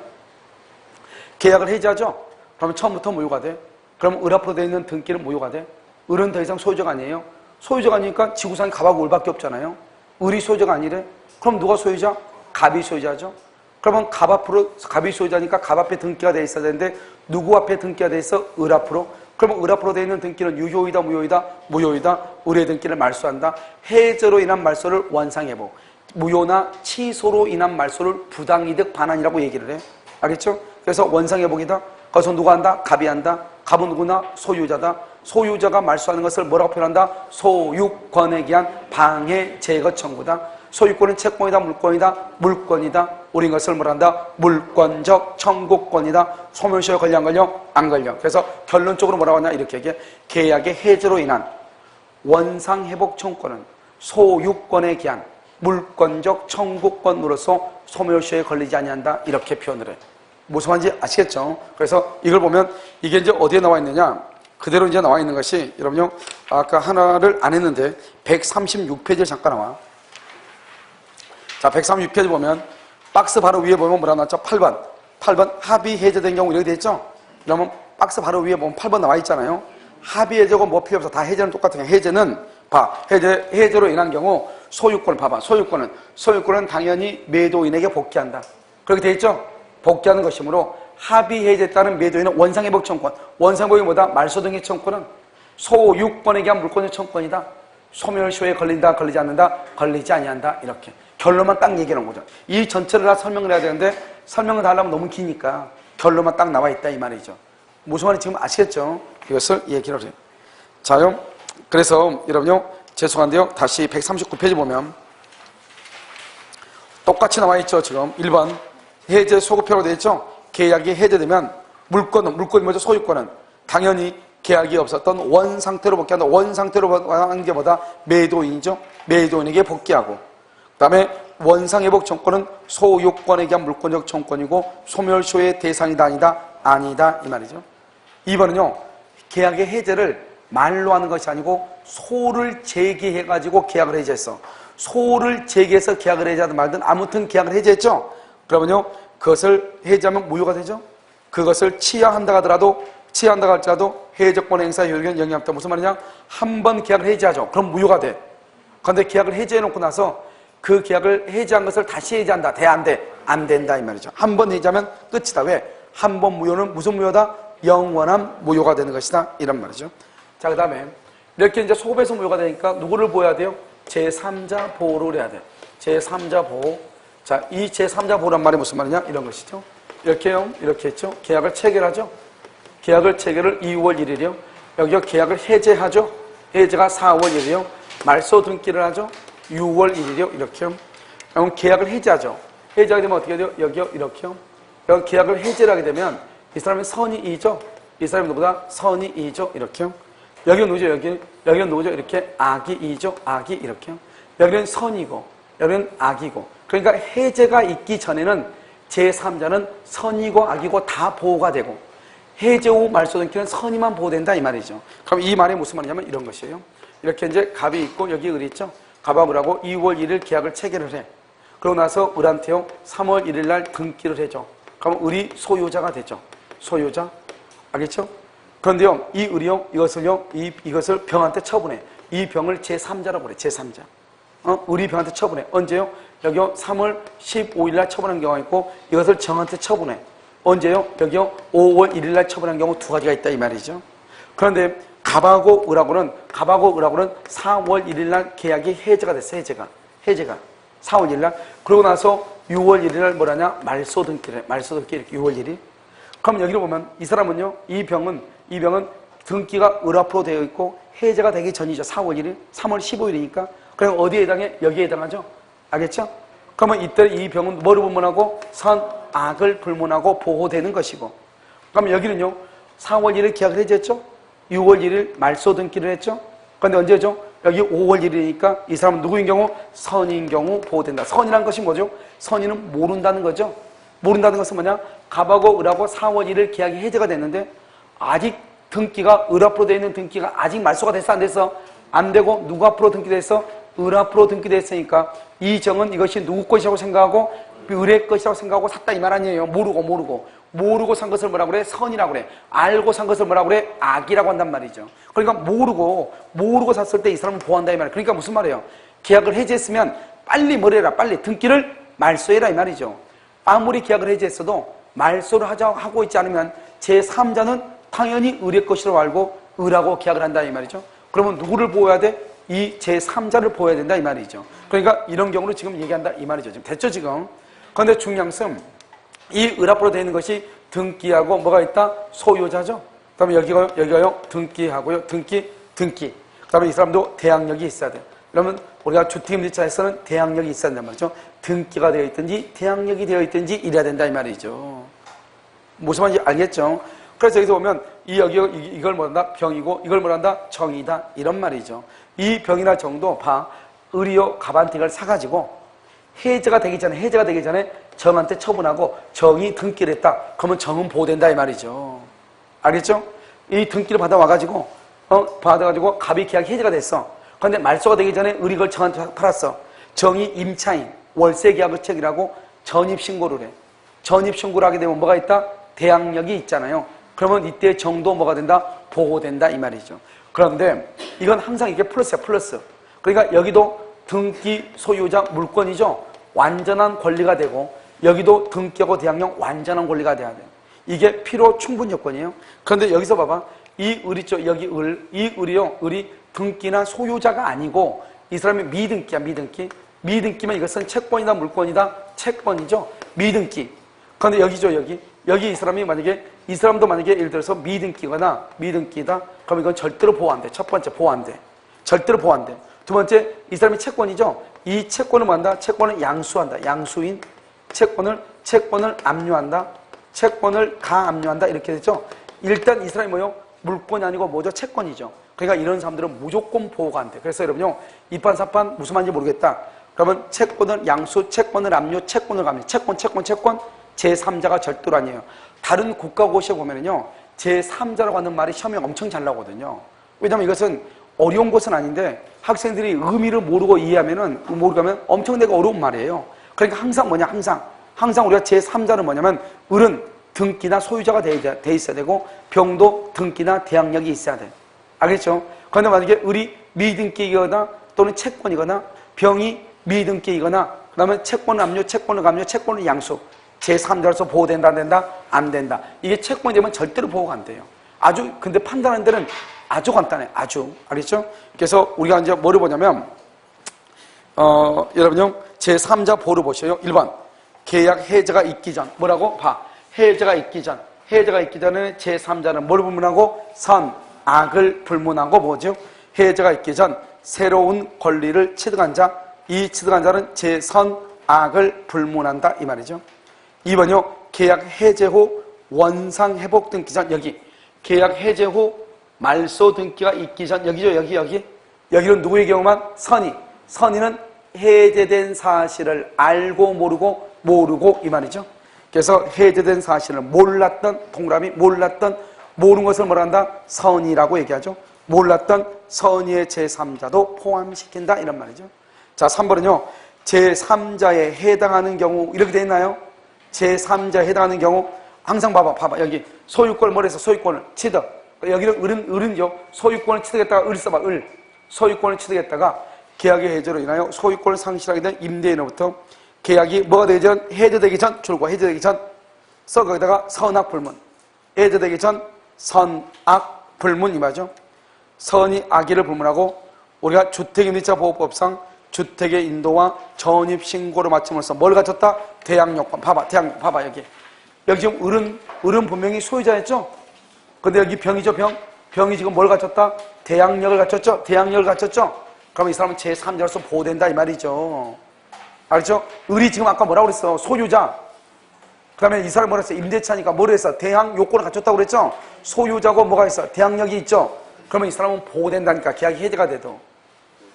계약을 해지하죠? 그러면 처음부터 무효가 돼. 그럼 을 앞으로 되어 있는 등기는 무효가 돼. 을은 더 이상 소유자가 아니에요. 소유자가 아니니까 지구상에 갑하고 을밖에 없잖아요. 을이 소유자가 아니래. 그럼 누가 소유자? 갑이 소유자죠. 그러면 갑이 소유자니까 갑 앞에 등기가 돼 있어야 되는데 누구 앞에 등기가 돼 있어? 을 앞으로. 그러면 을 앞으로 되어 있는 등기는 유효이다, 무효이다? 무효이다. 을의 등기를 말소한다. 해제로 인한 말소를 원상회복. 무효나 취소로 인한 말소를 부당이득 반환이라고 얘기를 해. 알겠죠? 그래서 원상회복이다. 거기서 누가 한다? 갑이 한다. 갑은 누구나? 소유자다. 소유자가 말소하는 것을 뭐라고 표현한다? 소유권에 기한 방해 제거 청구다. 소유권은 채권이다, 물권이다? 물권이다. 우린 것을 뭐란다? 물권적 청구권이다. 소멸시효에 걸려 안 걸려? 안 걸려. 그래서 결론적으로 뭐라고 하냐? 이렇게 얘기해. 계약의 해제로 인한 원상회복 청구권은 소유권에 기한 물권적 청구권으로서 소멸시효에 걸리지 아니한다. 이렇게 표현을 해. 무슨 말인지 아시겠죠? 그래서 이걸 보면 이게 이제 어디에 나와 있느냐? 그대로 이제 나와 있는 것이 여러분요, 아까 하나를 안 했는데 136페이지를 잠깐 나와. 자, 136페이지 보면 박스 바로 위에 보면 뭐라 나왔죠? 8번. 8번 합의 해제된 경우 이렇게 돼 있죠? 그러면 박스 바로 위에 보면 8번 나와 있잖아요. 합의 해제고 뭐 필요 없어. 다 해제는 똑같아요. 해제는 봐. 해제로 인한 경우 소유권을 봐봐. 소유권은 당연히 매도인에게 복귀한다. 그렇게 돼 있죠? 복귀하는 것이므로 합의 해제에 따른 매도인은 원상회복 청구권. 원상회복이 뭐다? 말소 등의 청구권은 소유권에 기한 물권의 청구권이다. 소멸시효에 걸린다, 걸리지 않는다, 걸리지 아니한다. 이렇게 결론만 딱 얘기하는 거죠. 이 전체를 다 설명을 해야 되는데 설명을 다 하려면 너무 기니까 결론만 딱 나와 있다 이 말이죠. 무슨 말인지 지금 아시겠죠? 이것을 얘기를 해요. 자요. 그래서 여러분요, 죄송한데요, 다시 139페이지 보면 똑같이 나와 있죠. 지금 1번 해제 소급표로 되어 있죠. 계약이 해제되면 물권이 뭐죠? 소유권은 당연히 계약이 없었던 원 상태로 복귀한다. 원 상태로 하는 게 뭐다? 매도인이죠. 매도인에게 복귀하고, 그 다음에 원상회복 청구권은 소유권에 대한 물권적 청구권이고 소멸시효의 대상이다, 아니다? 아니다 이 말이죠. 2번은요, 계약의 해제를 말로 하는 것이 아니고 소를 제기해가지고 계약을 해제했어. 소를 제기해서 계약을 해제하든 말든 아무튼 계약을 해제했죠. 그러면요, 그것을 해제하면 무효가 되죠. 그것을 취하한다 할지라도 해제권 행사 효력은 영향없다. 무슨 말이냐? 한 번 계약을 해제하죠. 그럼 무효가 돼. 그런데 계약을 해제해놓고 나서 그 계약을 해제한 것을 다시 해제한다. 돼? 안 돼? 안 된다 이 말이죠. 한 번 해제하면 끝이다. 왜? 한 번 무효는 무슨 무효다? 영원한 무효가 되는 것이다. 이런 말이죠. 자, 그 다음에 이렇게 이제 소급해서 무효가 되니까 누구를 보호해야 돼요? 제3자 보호를 해야 돼. 제3자 보호. 자, 이 제3자 보호란 말이 무슨 말이냐? 이런 것이죠. 이렇게요. 이렇게 했죠. 계약을 체결하죠. 계약을 체결을 2월 1일이요. 여기요, 계약을 해제하죠. 해제가 4월 1일이요. 말소 등기를 하죠. 6월 1일이요. 이렇게요. 그럼 계약을 해제하죠. 해제하게 되면 어떻게 돼요? 여기요. 이렇게요. 여기 계약을 해제를 하게 되면 이 사람이 선의이죠. 이 사람이 누구다? 선의이죠. 이렇게요. 여기는 누구죠? 여기는 누구죠? 이렇게 악이이죠. 악이 이렇게요. 여기는 선이고 여기는 악이고. 그러니까 해제가 있기 전에는 제3자는 선이고 악이고 다 보호가 되고 해제 후 말소 등기는 선의만 보호된다 이 말이죠. 그럼 이 말이 무슨 말이냐면 이런 것이에요. 이렇게 이제 갑이 있고 여기 을이 있죠. 갑하고 을하고 2월 1일 계약을 체결을 해. 그러고 나서 을한테요 3월 1일 날 등기를 해줘. 그러면 을이 소유자가 되죠. 소유자. 알겠죠? 그런데요 이 을이요 이것을 병한테 처분해. 이 병을 제3자라고 그래. 제3자. 을이 병한테 처분해. 언제요? 여기요 3월 15일 날 처분한 경우가 있고 이것을 정한테 처분해. 언제요? 여기요 5월 1일 날 처분한 경우 두 가지가 있다 이 말이죠. 그런데 갑하고 을하고는 4월 1일 날 계약이 해제가 됐어. 해제가 4월 1일 날. 그러고 나서 6월 1일 날 뭐라냐? 말소 등기를 해. 말소 등기 이렇게 6월 1일. 그럼 여기로 보면 이 사람은요 이 병은 등기가 을 앞으로 되어 있고 해제가 되기 전이죠. 4월 1일 3월 15일이니까 그럼 어디에 해당해? 여기에 해당하죠. 알겠죠? 그러면 이때 이 병은 뭐를 불문하고? 선악을 불문하고 보호되는 것이고. 그러면 여기는요 4월 1일 계약을 해제했죠. 6월 1일 말소 등기를 했죠. 그런데 언제죠? 여기 5월 1일이니까 이 사람은 누구인 경우? 선인 경우 보호된다. 선이란 것이 뭐죠? 선인은 모른다는 거죠. 모른다는 것은 뭐냐? 갑하고 을하고 4월 1일 계약이 해제가 됐는데 아직 등기가 을 앞으로 되어 있는 등기가 아직 말소가 됐어 안 됐어? 안 되고 누구 앞으로 등기됐어? 을 앞으로 등기됐으니까 이 정은 이것이 누구 것이라고 생각하고 을의 것이라고 생각하고 샀다 이 말 아니에요. 모르고 산 것을 뭐라고 그래? 선이라고 그래. 알고 산 것을 뭐라고 그래? 악이라고 한단 말이죠. 그러니까 모르고 샀을 때 이 사람은 보호한다 이 말이에요. 그러니까 무슨 말이에요? 계약을 해지했으면 빨리 뭘 해라? 빨리 등기를 말소해라 이 말이죠. 아무리 계약을 해지했어도 말소를 하고 있지 않으면 제3자는 당연히 을의 것이라고 알고 을하고 계약을 한다 이 말이죠. 그러면 누구를 보호해야 돼? 이 제3자를 보호해야 된다 이 말이죠. 그러니까 이런 경우를 지금 얘기한다 이 말이죠. 지금 됐죠 지금? 그런데 중요한 것은 이 을 앞으로 되어 있는 것이 등기하고 뭐가 있다? 소유자죠. 그 다음에 여기가요 등기하고요 등기. 그 다음에 이 사람도 대항력이 있어야 돼. 그러면 우리가 주택임대차에서는 대항력이 있어야 된단 말이죠. 등기가 되어 있든지 대항력이 되어 있든지 이래야 된다 이 말이죠. 무슨 말인지 알겠죠? 그래서 여기서 보면 이걸 뭐란다? 병이고 이걸 뭐란다? 정이다 이런 말이죠. 이 병이나 정도 을이요 갑한테 이걸 사가지고 해제가 되기 전에 정한테 처분하고 정이 등기를 했다. 그러면 정은 보호된다 이 말이죠. 알겠죠? 이 등기를 받아와가지고 갑이 계약 해제가 됐어. 그런데 말소가 되기 전에 을이 그걸 정한테 팔았어. 정이 임차인 월세 계약을 체결하고 전입신고를 해. 전입신고를 하게 되면 뭐가 있다? 대항력이 있잖아요. 그러면 이때 정도 뭐가 된다? 보호된다 이 말이죠. 그런데 이건 항상 이게 플러스야 플러스. 그러니까 여기도 등기 소유자 물권이죠. 완전한 권리가 되고 여기도 등기하고 대항력 완전한 권리가 돼야 돼요. 이게 필요 충분 요건이에요. 그런데 여기서 봐봐. 이 을 있죠. 여기 이 을이 등기나 소유자가 아니고 이 사람이 미등기야 미등기면 이것은 채권이다 물권이다? 채권이죠. 미등기. 그런데 여기죠 여기 이 사람이 이 사람도 만약에 예를 들어서 미등기다. 그럼 이건 절대로 보호 안 돼. 첫 번째 보호 안 돼. 절대로 보호 안 돼. 두 번째 이 사람이 채권이죠. 이 채권을 뭐한다? 채권을 양수한다. 양수인 채권을 압류한다. 채권을 가압류한다. 이렇게 되죠. 일단 이 사람이 뭐요? 물권이 아니고 뭐죠? 채권이죠. 그러니까 이런 사람들은 무조건 보호가 안 돼. 그래서 여러분요, 이판 사판 무슨 말인지 모르겠다. 그러면 채권을 양수, 채권을 압류, 채권을 가압류, 채권 제3자가 절대로 아니에요. 다른 국가고시에 보면은요, 제3자라고 하는 말이 시험에 엄청 잘 나오거든요. 왜냐면 이것은 어려운 것은 아닌데 학생들이 의미를 모르고 이해하면은 모르면 엄청나게 어려운 말이에요. 그러니까 항상 항상 우리가 제3자는 뭐냐면 을은 등기나 소유자가 돼 있어야 되고 병도 등기나 대항력이 있어야 돼. 알겠죠? 그런데 만약에 을이 미등기이거나 또는 채권이거나 병이 미등기이거나 그다음에 채권을 압류, 채권을 감류, 채권을 양수 제3자로서 보호된다 안 된다? 안 된다. 이게 채권이 되면 절대로 보호가 안 돼요. 근데 판단하는 데는 아주 간단해. 아주. 알겠죠? 그래서 우리가 이제 뭐를 보냐면 여러분요 제3자 보호를 보셔요. 1번 계약 해제가 있기 전 뭐라고? 해제가 있기 전에 제3자는 뭘 불문하고? 선악을 불문하고 뭐죠? 해제가 있기 전 새로운 권리를 취득한 자, 이 취득한 자는 제선악을 불문한다 이 말이죠. 2번요 계약 해제 후 원상 회복 등기 전 여기 계약 해제 후 말소 등기가 있기 전 여기죠. 여기는 누구의 경우만? 선의는 해제된 사실을 알고 모르고 이 말이죠. 그래서 해제된 사실을 몰랐던 동그라미 모르는 것을 뭐라 한다? 선이라고 얘기하죠. 몰랐던 선의의 제3자도 포함시킨다 이런 말이죠. 자, 3번은요. 제3자에 해당하는 경우 이렇게 돼 있나요? 제3자에 해당하는 경우 항상 봐봐 여기 소유권을 뭐래서 소유권을 취득, 여기는 을은요 소유권을 취득했다가 을 써봐 을 소유권을 취득했다가 계약의 해제로 인하여 소유권을 상실하게 된 임대인으로부터 계약이 뭐가 되기 전 해제되기 전 줄과 해제되기 전 써 거기다가 선악불문 해제되기 전 선악불문 이 말이죠. 선이 악의를 불문하고 우리가 주택임대차보호법상 주택의 인도와 전입신고를 마침으로써 뭘 갖췄다? 대항요건. 봐봐 여기 지금 을은 분명히 소유자였죠? 근데 여기 병이죠 병이 지금 뭘 갖췄다? 대항력을 갖췄죠? 대항력을 갖췄죠? 그러면 이 사람은 제3자로서 보호된다 이 말이죠. 알죠? 을이 지금 아까 뭐라고 그랬어? 소유자. 그 다음에 이 사람이 뭐라 했어? 임대차니까 뭐를 했어? 대항 요건을 갖췄다고 그랬죠? 소유자고 뭐가 있어? 대항력이 있죠? 그러면 이 사람은 보호된다니까 계약이 해제가 돼도.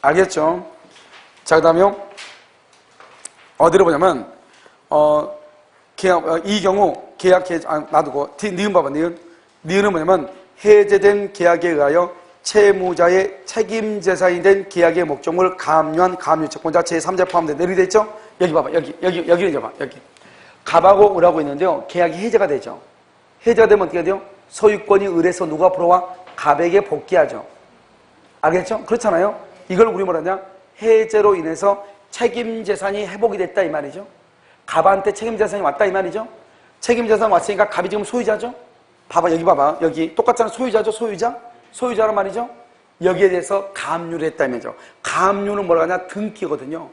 알겠죠? 자, 그 다음에 어디로 보냐면 이 경우 계약 해제 놔두고 니은 봐봐 니은은 뭐냐면 해제된 계약에 의하여 채무자의 책임재산이 된 계약의 목적물을 가압류한 가압류채권자 제3자에 포함된 이렇게 돼 있죠? 여기 봐봐 여기를 봐봐 여기 갑하고 을하고 있는데요 계약이 해제가 되죠. 해제가 되면 어떻게 돼요? 소유권이 을에서 누가 풀어와? 갑에게 복귀하죠. 알겠죠? 그렇잖아요. 이걸 우리 뭐라냐? 해제로 인해서 책임재산이 회복이 됐다 이 말이죠. 갑한테 책임재산이 왔다 이 말이죠. 책임재산 왔으니까 갑이 지금 소유자죠. 봐봐 여기 똑같잖아. 소유자죠. 소유자란 말이죠. 여기에 대해서 가압류를 했다 이 말이죠. 가압류는 뭐라고 하냐? 등기거든요.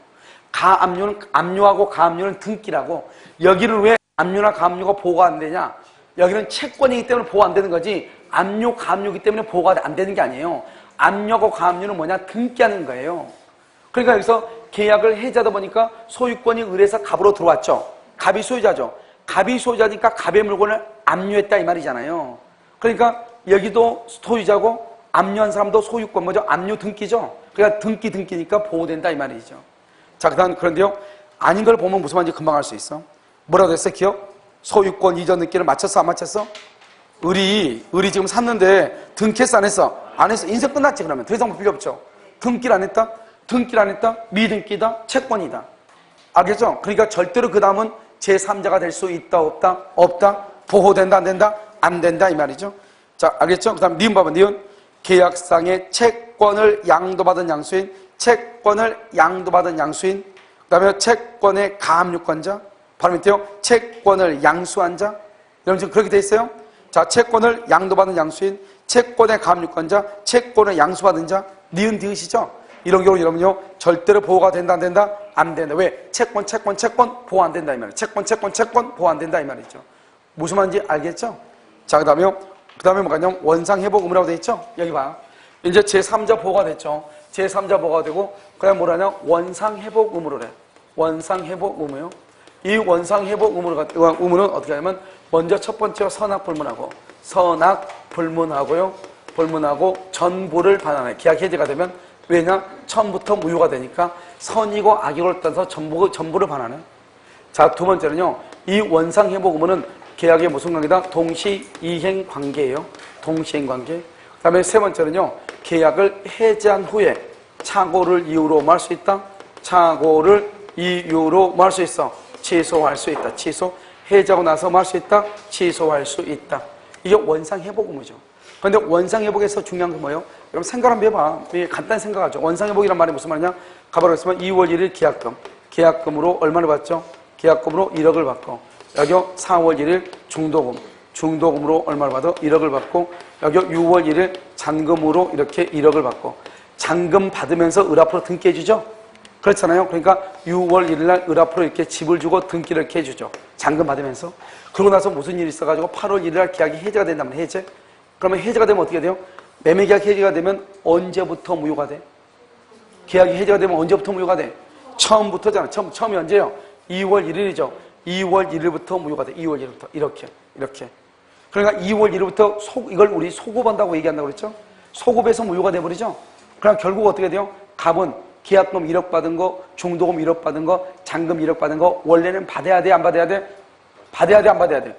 압류하고 가압류는 등기라고. 여기를 왜 압류나 가압류가 보호가 안 되냐? 여기는 채권이기 때문에 보호 안 되는 거지 압류, 가압류이기 때문에 보호가 안 되는 게 아니에요. 압류하고 가압류는 뭐냐? 등기하는 거예요. 그러니까 여기서 계약을 해제하다 보니까 소유권이 을에서 갑으로 들어왔죠. 갑이 소유자죠. 갑이 소유자니까 갑의 물건을 압류했다 이 말이잖아요. 그러니까 여기도 소유자고 압류한 사람도 소유권 뭐죠? 압류 등기죠. 그러니까 등기니까 보호된다 이 말이죠. 자, 그런데요 아닌 걸 보면 무슨 말인지 금방 알 수 있어. 뭐라고 했어? 기억? 소유권 이전 등기를 맞췄어 안 맞췄어? 을이 지금 샀는데 등기했어 안 했어? 안 했어. 인생 끝났지. 그러면 더 이상 필요 없죠. 등기를 안 했다? 미등기다? 채권이다. 알겠죠? 그러니까 절대로 그 다음은 제3자가 될 수 있다 없다? 보호된다 안 된다? 안 된다 이 말이죠. 자, 알겠죠? 그 다음 니은 봐봐 니은 계약상의 채권을 양도받은 양수인 그 다음에 채권의 가압류권자 바로 밑에요. 채권을 양수한 자. 여러분 지금 그렇게 돼 있어요. 자, 채권을 양도받은 양수인, 채권의 가압류권자, 채권을 양수받은 자. 니은 디귿이죠. 이런 경우 여러분요 절대로 보호가 된다 안 된다? 안 된다. 왜? 채권 보호 안 된다 이 말이에요. 채권 보호 안 된다 이 말이죠. 무슨 말인지 알겠죠? 자, 그 다음에 뭐가냐면 원상회복 의무라고 돼 있죠. 여기 봐. 이제 제3자 보호가 됐죠. 제3자 보호가 되고 그냥 뭐라냐? 원상회복 의무를 해. 원상회복 의무요. 이 원상회복 의무는 어떻게 하냐면 먼저 첫 번째로 선악불문하고요. 불문하고 전부를 반환해. 계약 해제가 되면 왜냐? 처음부터 무효가 되니까 선이고 악이고를 따라서 전부를 반환해. 자, 두 번째는요. 이 원상회복 의무는 계약의 무슨 관계다? 동시이행 관계예요. 동시이행 관계. 그 다음에 세 번째는요. 계약을 해제한 후에 착오를 이유로 뭐 할 수 있다? 착오를 이유로 뭐 할 수 있어? 취소할 수 있다. 해제하고 나서 뭐 할 수 있다? 취소할 수 있다. 이게 원상회복 의무죠. 그런데 원상회복에서 중요한 게 뭐예요? 여러분 생각 한번 해봐. 간단히 생각하죠. 원상회복이란 말이 무슨 말이냐? 가바로 했으면 2월 1일 계약금으로 얼마를 받죠? 계약금으로 1억을 받고 여기 4월 1일 중도금으로 얼마를 받아? 1억을 받고 여기 6월 1일 잔금으로 이렇게 1억을 받고 잔금 받으면서 을 앞으로 등기해주죠? 그렇잖아요. 그러니까 6월 1일 날 을 앞으로 이렇게 집을 주고 등기를 이렇게 해주죠. 잔금 받으면서. 그러고 나서 무슨 일이 있어가지고 8월 1일 날 계약이 해제가 된다면 해제? 그러면 해제가 되면 어떻게 돼요? 매매계약 해제가 되면 언제부터 무효가 돼? 계약이 해제가 되면 언제부터 무효가 돼? 처음부터잖아. 처음이 언제예요? 2월 1일이죠. 2월 1일부터 무효가 돼. 2월 1일부터. 이렇게. 그러니까 2월 1일부터 이걸 우리 소급한다고 얘기한다고 그랬죠? 소급해서 무효가 돼버리죠? 그럼 결국 어떻게 돼요? 갑은 계약금 1억 받은 거, 중도금 1억 받은 거, 잔금 1억 받은 거 원래는 받아야 돼? 안 받아야 돼? 받아야 돼? 안 받아야 돼?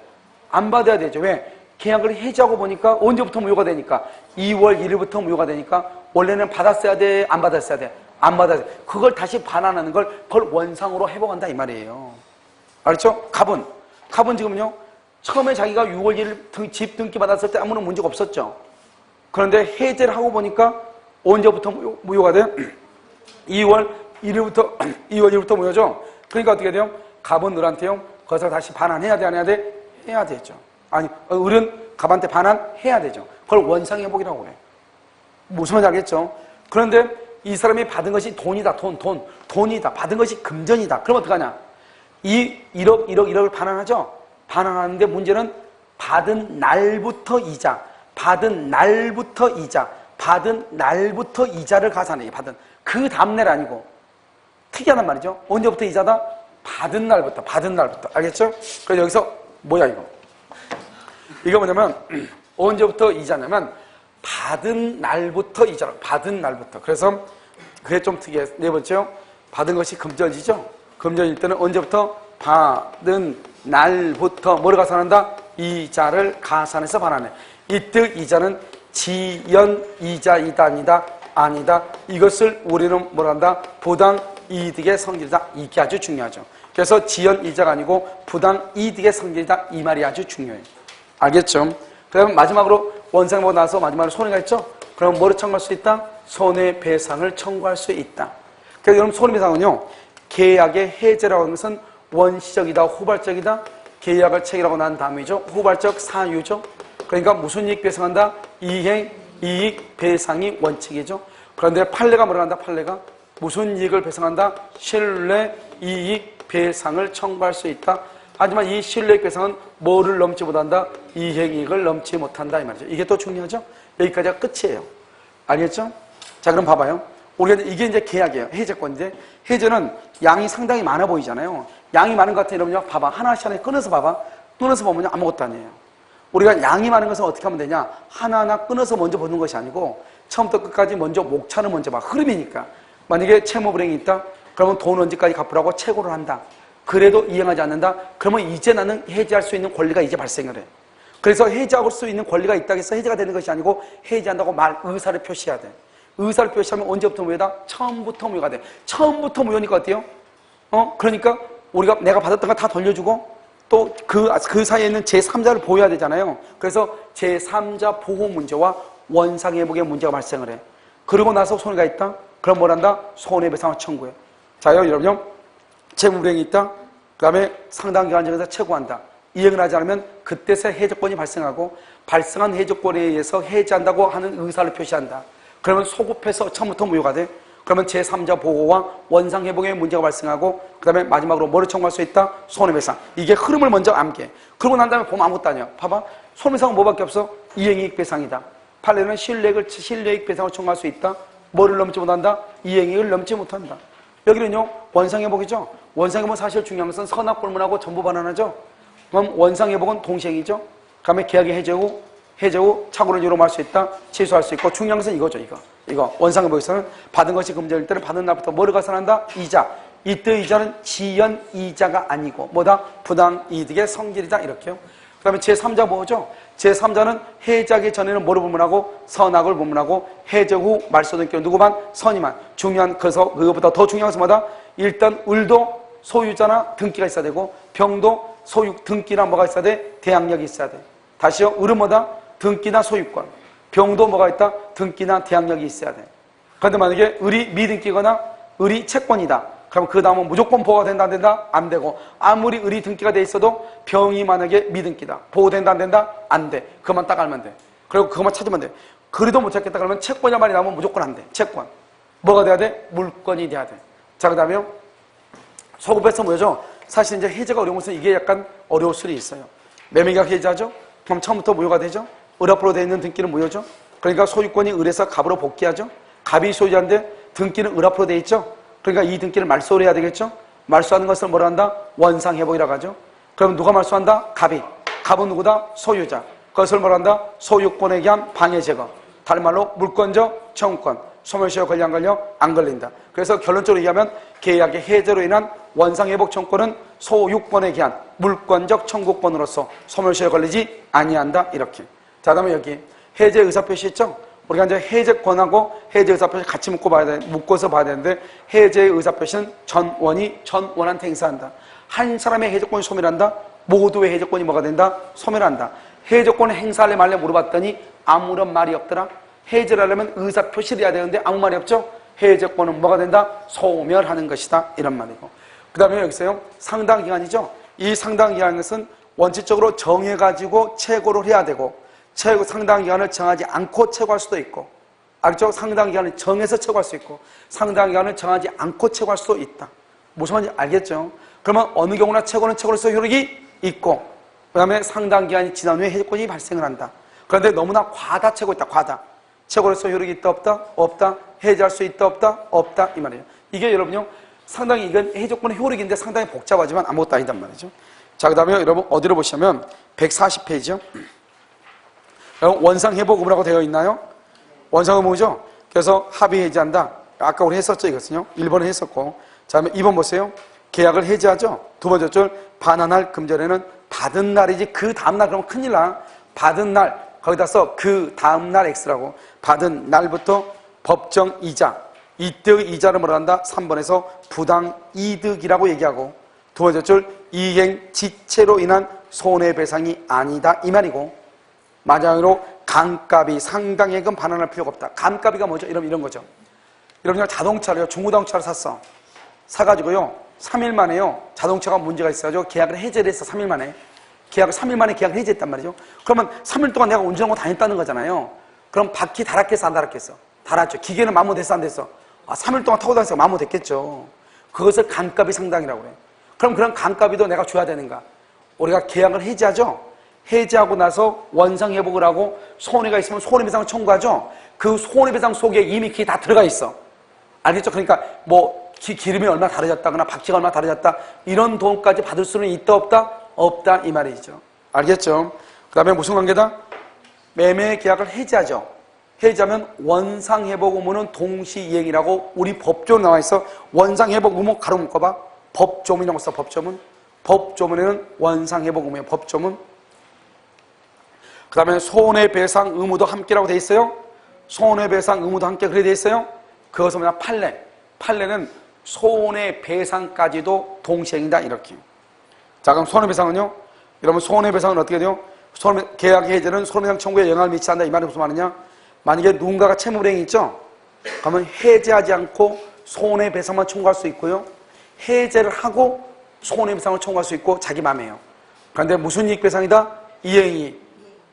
안 받아야 되죠. 왜? 계약을 해지하고 보니까 언제부터 무효가 되니까 2월 1일부터 무효가 되니까 원래는 받았어야 돼, 안 받았어야 돼? 안 받았어야 돼. 그걸 다시 반환하는 걸 그걸 원상으로 회복한다 이 말이에요. 알았죠? 갑은 지금요 처음에 자기가 6월 1일 집 등기 받았을 때 아무런 문제가 없었죠. 그런데 해제를 하고 보니까 언제부터 무효가 돼요? 2월 1일부터 무효죠. 그러니까 어떻게 돼요? 갑은 을한테요 그것을 다시 반환해야 돼, 안 해야 돼? 해야 되죠. 아니, 을은 갑한테 반환해야 되죠. 그걸 원상회복이라고 그래요. 무슨 말인지 알겠죠? 그런데 이 사람이 받은 것이 돈이다, 돈이다. 받은 것이 금전이다. 그럼 어떡하냐? 이 1억을 반환하죠? 반환하는데 문제는 받은 날부터 이자를 가산해요. 그 다음날 아니고. 특이하단 말이죠. 언제부터 이자다? 받은 날부터. 알겠죠? 그래서 여기서 뭐야 이거? 이거 뭐냐면 언제부터 이자냐면 받은 날부터 이자라고. 받은 날부터. 그래서 그게 좀 특이해요. 네 번째요. 받은 것이 금전이죠. 금전일 때는 언제부터? 받은 날부터 뭐를 가산한다? 이자를 가산해서 반환해. 이때 이자는 지연이자이다 아니다. 이것을 우리는 뭐라 한다? 부당이득의 성질이다. 이게 아주 중요하죠. 그래서 지연이자가 아니고 부당이득의 성질이다. 이 말이 아주 중요해요. 알겠죠? 그다음 마지막으로 원상회복 나서 마지막으로 손해가 있죠? 그럼 뭐를 청구할 수 있다? 손해배상을 청구할 수 있다. 그래서 여러분 손해배상은요 계약의 해제라고 하는 것은 원시적이다, 후발적이다. 계약을 체결하고 난 다음이죠. 후발적 사유죠. 그러니까 무슨 이익 배상한다? 이행 이익 배상이 원칙이죠. 그런데 판례가 뭐라 한다? 판례가 무슨 이익을 배상한다? 신뢰 이익 배상을 청구할 수 있다. 하지만 이 신뢰 이익 배상은 뭐를 넘지 못한다? 이행 이익을 넘지 못한다 이 말이죠. 이게 또 중요하죠. 여기까지가 끝이에요. 알겠죠? 자, 그럼 봐봐요. 우리가 이게 이제 계약이에요. 해제권인데 해제는 양이 상당히 많아 보이잖아요. 양이 많은 것 같아 이러면요. 봐봐. 하나씩 하나 끊어서 봐봐. 끊어서 보면 아무것도 아니에요. 우리가 양이 많은 것은 어떻게 하면 되냐? 하나하나 끊어서 먼저 보는 것이 아니고 처음부터 끝까지 먼저 목차는 먼저 봐. 흐름이니까. 만약에 채무불이행이 있다. 그러면 돈 언제까지 갚으라고 채고를 한다. 그래도 이행하지 않는다. 그러면 이제 나는 해제할 수 있는 권리가 이제 발생을 해. 그래서 해제할 수 있는 권리가 있다고 해서 해제가 되는 것이 아니고 해제한다고 의사를 표시해야 돼. 의사를 표시하면 언제부터 무효다? 처음부터 무효가 돼. 처음부터 무효니까 어때요? 그러니까 우리가 내가 받았던 거 다 돌려주고 또 그 사이에 있는 제3자를 보호해야 되잖아요. 그래서 제3자 보호 문제와 원상회복의 문제가 발생을 해. 그러고 나서 손해가 있다? 그럼 뭘 한다? 손해배상을 청구해. 자요, 여러분요. 채무불이행이 있다? 그 다음에 상당 기간 정에서 채고한다. 이행을 하지 않으면 그때서 해제권이 발생하고 발생한 해제권에 의해서 해제한다고 하는 의사를 표시한다. 그러면 소급해서 처음부터 무효가 돼. 그러면 제3자 보호와 원상회복의 문제가 발생하고 그 다음에 마지막으로 뭐를 청구할 수 있다? 손해배상. 이게 흐름을 먼저 암기해. 그러고 난 다음에 보면 아무것도 아니야. 봐봐. 손해배상은 뭐밖에 없어? 이행이익배상이다. 판례는 실례익배상을 청구할 수 있다. 뭐를 넘지 못한다? 이행이익을 넘지 못한다. 여기는요 원상회복이죠. 원상회복은 사실 중요한 것은 선악불문하고 전부 반환하죠. 그럼 원상회복은 동시행이죠. 그 다음에 계약이 해제 후 착오를 유로할 수 있다. 취소할 수 있고 중요한 것은 이거죠. 이거 원상회복에서는 받은 것이 금전일 때는 받은 날부터 뭐를 가산한다? 이자. 이때 이자는 지연이자가 아니고 뭐다? 부당이득의 성질이다. 이렇게요. 그 다음에 제3자 보호죠. 제3자는 해제하기 전에는 뭐를 부문하고? 선악을 부문하고 해제 후 말소등기로 누구만? 선이만. 중요한 그것보다 더 중요한 것은 뭐다? 일단 을도 소유자나 등기가 있어야 되고 병도 소유 등기나 뭐가 있어야 돼? 대항력이 있어야 돼. 다시요. 을은 뭐다? 등기나 소유권. 병도 뭐가 있다? 등기나 대항력이 있어야 돼. 그런데 만약에 을이 미등기거나 을이 채권이다. 그럼 그 다음은 무조건 보호가 된다 안 된다? 안 되고 아무리 을이 등기가 돼 있어도 병이 만약에 미등기다. 보호된다 안 된다? 안 돼. 그것만 딱 알면 돼. 그리고 그것만 찾으면 돼. 그래도 못 찾겠다 그러면 채권이란 말이 나오면 무조건 안 돼. 채권. 뭐가 돼야 돼? 물건이 돼야 돼. 자, 그 다음에요. 소급해서 뭐죠? 사실 이제 해제가 어려운 것은 이게 약간 어려울 수도 있어요. 매매계약 해제하죠? 그럼 처음부터 무효가 되죠? 을 앞으로 되어 있는 등기는 무효죠? 그러니까 소유권이 을에서 갑으로 복귀하죠? 갑이 소유자인데 등기는 을 앞으로 되어 있죠? 그러니까 이 등기를 말소를 해야 되겠죠? 말소하는 것을 뭐라 한다? 원상회복이라고 하죠? 그럼 누가 말소한다? 갑이. 갑은 누구다? 소유자. 그것을 뭐라 한다? 소유권에 의한 방해 제거. 다른 말로 물권적 청구권. 소멸시효 걸려 안 걸려? 안 걸린다. 그래서 결론적으로 얘기하면 계약의 해제로 인한 원상회복 청구권은 소유권의 기한, 물권적 청구권으로서 소멸시효에 걸리지 아니한다. 이렇게. 자, 다음에 여기 해제 의사표시 있죠? 우리가 이제 해제권하고 해제 의사표시 같이 묶어서 봐야 되는데, 해제의 의사표시는 전원한테 행사한다. 한 사람의 해제권이 소멸한다. 모두의 해제권이 뭐가 된다? 소멸한다. 해제권을 행사할래 말래 물어봤더니 아무런 말이 없더라. 해제를 하려면 의사표시를 해야 되는데 아무 말이 없죠? 해제권은 뭐가 된다? 소멸하는 것이다. 이런 말이고. 그 다음에 여기서요, 상당기간이죠? 이 상당기간은 것은 원칙적으로 정해가지고 최고를 해야 되고, 상당기간을 정하지 않고 최고할 수도 있고, 알죠? 상당기간을 정해서 최고할 수 있고, 상당기간을 정하지 않고 최고할 수도 있다. 무슨 말인지 알겠죠? 그러면 어느 경우나 최고는 최고로서 효력이 있고, 그 다음에 상당기간이 지난 후에 해제권이 발생을 한다. 그런데 너무나 과다 최고 있다. 과다. 최고로서 효력이 있다 없다? 없다. 해제할 수 있다 없다? 없다. 이 말이에요. 이게 여러분요, 상당히 이건 해제권의 효력인데 상당히 복잡하지만 아무것도 아니단 말이죠. 자, 그 다음에 여러분 어디로 보시면 140페이지요. 원상회복의무라고 되어 있나요? 원상의무죠. 그래서 합의 해제한다. 아까 우리 했었죠, 이것은요. 1번에 했었고. 자, 그다음에 2번 보세요. 계약을 해제하죠. 두 번째 줄 반환할 금전에는 받은 날이지 그 다음날 그러면 큰일 나. 받은 날 거기다 써 그 다음날 X라고. 받은 날부터 법정 이자, 이때의 이자를 뭐라 한다? 3번에서 부당 이득이라고 얘기하고, 두 번째 줄 이행 지체로 인한 손해배상이 아니다 이 말이고, 마지막으로 감가비 상당액은 반환할 필요가 없다. 감가비가 뭐죠? 이런 거죠. 여러분 자동차를요, 중고자동차를 샀어. 사가지고요 3일 만에요 자동차가 문제가 있어가지고 계약을 해제를 했어. 3일 만에 계약을 3일 만에 계약을 해제했단 말이죠. 그러면 3일 동안 내가 운전하고 다녔다는 거잖아요. 그럼 바퀴 달았겠어 안 달았겠어? 달았죠. 기계는 마모됐어 안 됐어? 3일 동안 타고 다녔으니까 마모됐겠죠. 그것을 감가비 상당이라고 그래. 그럼 그런 감가비도 내가 줘야 되는가? 우리가 계약을 해제하죠. 해제하고 나서 원상회복을 하고 손해가 있으면 손해배상을 청구하죠. 그 손해배상 속에 이미 그게 다 들어가 있어. 알겠죠? 그러니까 뭐 기름이 얼마 다르졌다거나 박지가 얼마 다르졌다 이런 돈까지 받을 수는 있다 없다? 없다 이 말이죠. 알겠죠? 그 다음에 무슨 관계다? 매매 계약을 해제하죠. 해제하면 원상회복 의무는 동시이행이라고 우리 법조문 나와 있어. 원상회복 의무 가로 묶어봐. 법조문이라고 써. 법조문. 법조문에는 원상회복 의무예요. 법조문. 그 다음에 손해배상 의무도 함께라고 돼 있어요. 손해배상 의무도 함께 그래 돼 있어요. 그것은 뭐냐? 판례. 판례는 손해배상까지도 동시행이다 이렇게. 자, 그럼 손해배상은요? 여러분 손해배상은 어떻게 돼요? 계약 해제는 손해배상 청구에 영향을 미치한다 이 말이 무슨 말이냐? 만약에 누군가가 채무불이행이 있죠? 그러면 해제하지 않고 손해배상만 청구할 수 있고요. 해제를 하고 손해배상을 청구할 수 있고 자기 맘이에요. 그런데 무슨 이익배상이다? 이행이익.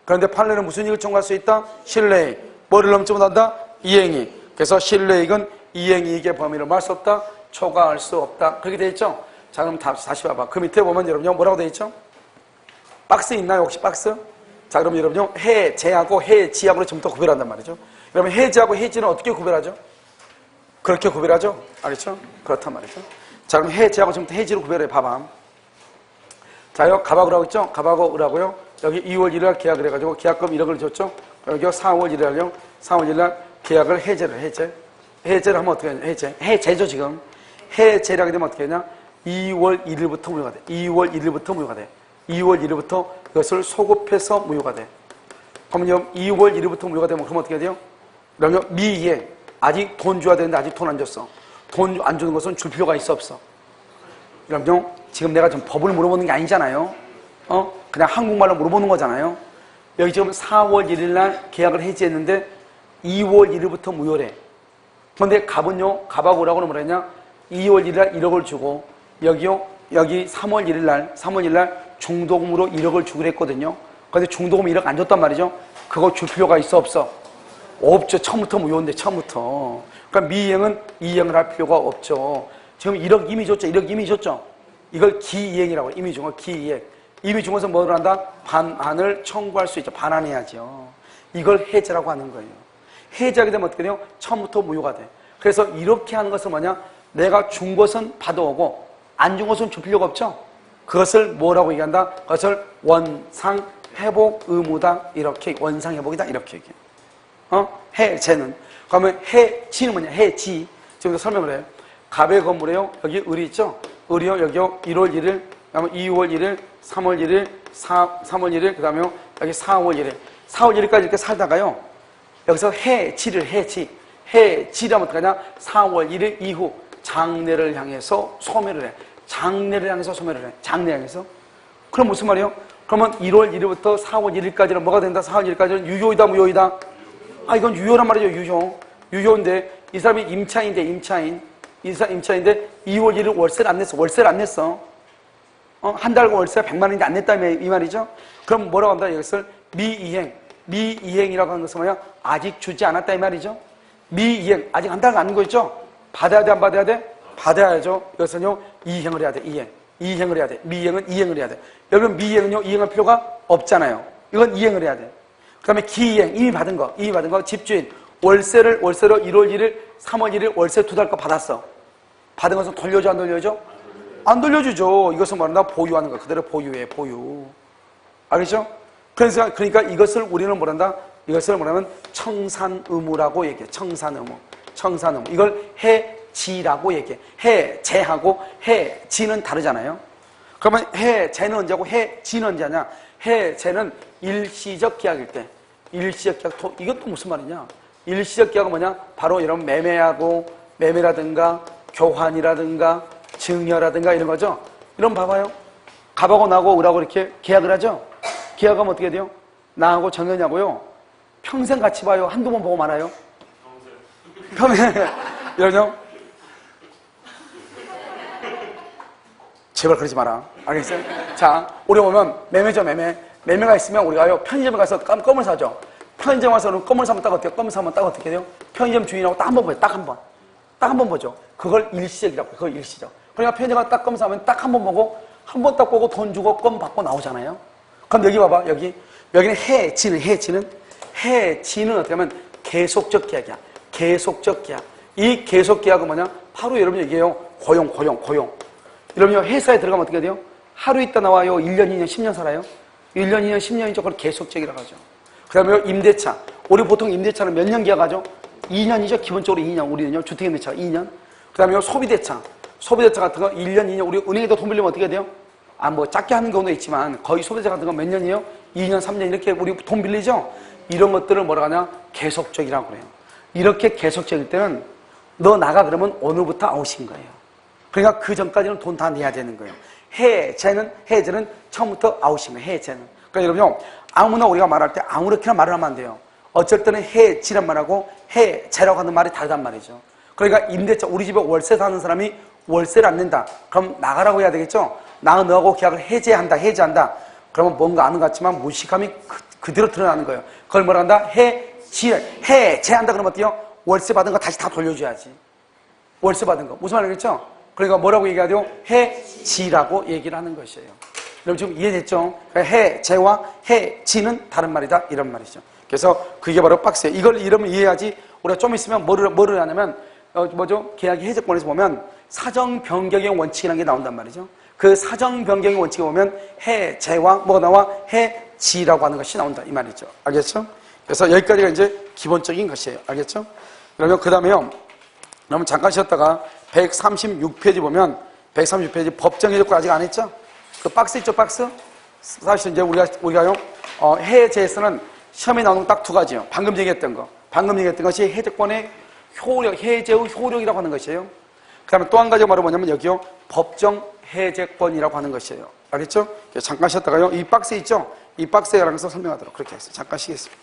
그런데 판례는 무슨 이익을 청구할 수 있다? 실내이익. 뭐를 넘지 못한다? 이행이익. 그래서 실내이익은 이행이익의 범위를 말 수 없다? 초과할 수 없다. 그렇게 돼 있죠? 자, 그럼 다시 봐봐. 그 밑에 보면 여러분요 뭐라고 돼 있죠? 박스 있나요? 혹시 박스? 자, 그럼 여러분요 해제하고 해지하고를 좀더 구별한단 말이죠. 그러면 해제하고 해지는 어떻게 구별하죠? 그렇게 구별하죠? 알겠죠? 그렇단 말이죠. 자, 그럼 해제하고 좀더 해지로 구별해 봐봐. 자, 여기 가박으라고 있죠? 가박으라고요. 여기 2월 1일 계약을 해가지고 계약금 1억을 줬죠? 여기 4월 1일요. 4월 1일 계약을 해제를 하면 어떻게 하냐? 해제죠 지금. 해제를 하게 되면 어떻게 하냐? 2월 1일부터 무효가 돼. 2월 1일부터 무효가 돼. 2월 1일부터 그것을 소급해서 무효가 돼. 그러면 2월 1일부터 무효가 되면 그럼 어떻게 해야 돼요? 그러면 미이행. 아직 돈 줘야 되는데 아직 돈 안 줬어. 돈 안 주는 것은 줄 필요가 있어 없어? 그럼요. 지금 내가 지금 법을 물어보는 게 아니잖아요. 그냥 한국말로 물어보는 거잖아요. 여기 지금 4월 1일 날 계약을 해지했는데 2월 1일부터 무효래. 그런데 갑하고 오라고는 뭐라 했냐? 2월 1일 날 1억을 주고 여기 3월 1일 날 중도금으로 1억을 주기로 했거든요. 그런데 중도금 1억 안 줬단 말이죠. 그거 줄 필요가 있어 없어? 없죠. 처음부터 무효인데 처음부터. 그러니까 미이행은 이행을 할 필요가 없죠. 지금 1억 이미 줬죠. 1억 이미 줬죠. 이걸 기이행이라고 해요. 이미 준 거 기이행. 이미 준 것은 뭐를 한다? 반환을 청구할 수 있죠. 반환해야죠. 이걸 해제라고 하는 거예요. 해제하게 되면 어떻게 돼요? 처음부터 무효가 돼. 그래서 이렇게 하는 것은 뭐냐? 내가 준 것은 받아오고 안 준 것은 줄 필요가 없죠. 그것을 뭐라고 얘기한다? 그것을 원상회복 의무다. 이렇게 원상회복이다. 이렇게 얘기해요. 해제는. 그러면 해지는 뭐냐? 해지. 지금도 설명을 해요. 갑의 건물에요. 여기 을이 있죠? 의료 여기요 1월 1일, 그다음에 2월 1일, 3월 1일, 3월 1일, 그다음에 여기 4월 1일, 4월 1일까지 이렇게 살다가요. 여기서 해지를 해지라면 어떡하냐? 4월 1일 이후 장례를 향해서 소멸을 해. 장례를 향해서 소멸을 해. 장례 향해서. 그럼 무슨 말이에요? 그러면 1월 1일부터 4월 1일까지는 뭐가 된다? 4월 1일까지는 유효이다, 무효이다? 아, 이건 유효란 말이죠, 유효. 유효인데, 이 사람이 임차인인데 2월 1일 월세를 안 냈어. 한 달간 월세가 100만 원인데 안 냈다, 이 말이죠? 그럼 뭐라고 한다? 이것을 미이행이라고 하는 것은 뭐야? 아직 주지 않았다, 이 말이죠? 미이행, 아직 한 달간 안 낸 거 있죠? 받아야 돼, 안 받아야 돼? 받아야죠. 이것은요, 이행을 해야 돼, 이행을 해야 돼. 미이행은 이행을 해야 돼. 여러분, 미이행은요, 이행할 필요가 없잖아요. 이건 이행을 해야 돼. 그 다음에 기이행, 이미 받은 거, 집주인. 월세로 1월 1일, 3월 1일 월세 2달 거 받았어. 받은 것은 돌려줘, 안 돌려줘? 안 돌려주죠. 이것은 뭐란다? 보유하는 거. 그대로 보유해, 보유. 알겠죠? 그러니까 이것을 우리는 뭐란다? 이것을 뭐냐면 청산의무라고 얘기해. 청산의무. 이걸 해지라고 얘기해. 해제하고 해지는 다르잖아요. 그러면 해제는 언제고 해지는 언제냐? 해제는 일시적 계약일 때. 일시적 계약, 이것도 무슨 말이냐? 일시적 계약은 뭐냐? 바로 이런 매매라든가 교환이라든가 증여라든가 이런 거죠. 이런 봐봐요. 갑하고 나하고 을하고 이렇게 계약을 하죠. 계약하면 어떻게 돼요? 나하고 정현이하고요. 평생 같이 봐요. 한두 번 보고 말아요. 평생. 이러죠? 제발 그러지 마라. 알겠어요? 자, 우리 보면 매매죠, 매매. 매매가 있으면 우리가요, 편의점에 가서 껌을 사죠. 편의점 와서는 껌을 사면 딱 어때요? 껌을 사면 딱 어떻게 돼요? 편의점 주인하고 딱 한 번 보죠. 딱 한 번. 딱 한 번 보죠. 그걸 일시적이라고 해요. 그걸 일시적. 그러니까 편의점 가서 딱 껌 사면 딱 한 번 보고, 한 번 딱 보고 돈 주고 껌 받고 나오잖아요. 그럼 여기 봐봐. 여기는 해지는 어떻게 하면 계속적 계약이야. 계속적 계약. 이 계속 계약은 뭐냐? 바로 여러분 얘기해요. 고용. 여러분요, 회사에 들어가면 어떻게 돼요? 하루 있다 나와요. 1년, 2년, 10년 살아요? 1년, 2년, 10년이죠. 그걸 계속적이라고 하죠. 그 다음에 임대차. 우리 보통 임대차는 몇 년 계약하죠? 2년이죠. 기본적으로 2년. 우리는요, 주택임대차가 2년. 그 다음에 소비대차. 소비대차 같은 거 1년, 2년. 우리 은행에도 돈 빌리면 어떻게 돼요? 뭐 작게 하는 경우도 있지만 거의 소비대차 같은 거 몇 년이에요? 2년, 3년 이렇게 우리 돈 빌리죠? 이런 것들을 뭐라 하냐? 계속적이라고 그래요. 이렇게 계속적일 때는 너 나가 그러면 오늘부터 아웃인 거예요. 그러니까 그 전까지는 돈 다 내야 되는 거예요. 해제는 처음부터 아웃인 거예요. 해제는. 그러니까 여러분요, 아무나 우리가 말할 때 아무렇게나 말을 하면 안 돼요. 어쩔 때는 해지란 말하고 해제라고 하는 말이 다르단 말이죠. 그러니까 임대차, 우리 집에 월세 사는 사람이 월세를 안 낸다. 그럼 나가라고 해야 되겠죠? 너하고 계약을 해제한다. 그러면 뭔가 아는 것 같지만 무식함이 그대로 드러나는 거예요. 그걸 뭐라 한다? 해제한다 그러면 어때요? 월세 받은 거 다시 다 돌려줘야지. 월세 받은 거. 무슨 말이겠죠? 그러니까 뭐라고 얘기하죠? 해지라고 얘기를 하는 것이에요. 여러분 지금 이해됐죠? 해제와 해지는 다른 말이다. 이런 말이죠. 그래서 그게 바로 박스예요. 이걸 이러면 이해하지. 우리가 좀 있으면 뭐를 하냐면, 계약의 해제권에서 보면 사정 변경의 원칙이라는 게 나온단 말이죠. 그 사정 변경의 원칙에 보면 해제와 뭐가 나와? 해지라고 하는 것이 나온다. 이 말이죠. 알겠죠? 그래서 여기까지가 이제 기본적인 것이에요. 알겠죠? 그러면 그 다음에요. 그러면 잠깐 쉬었다가 136페이지 보면 136페이지 법정해제권 아직 안 했죠? 그 박스 있죠, 박스? 사실 이제 우리가요, 해제에서는 시험에 나오는 딱 두 가지요. 방금 얘기했던 것이 해제권의 효력, 해제의 효력이라고 하는 것이에요. 그 다음에 또 한 가지가 바로 뭐냐면 여기요, 법정 해제권이라고 하는 것이에요. 알겠죠? 잠깐 쉬었다가요, 이 박스 있죠? 이 박스에 관해서 설명하도록 그렇게 했어요. 잠깐 쉬겠습니다.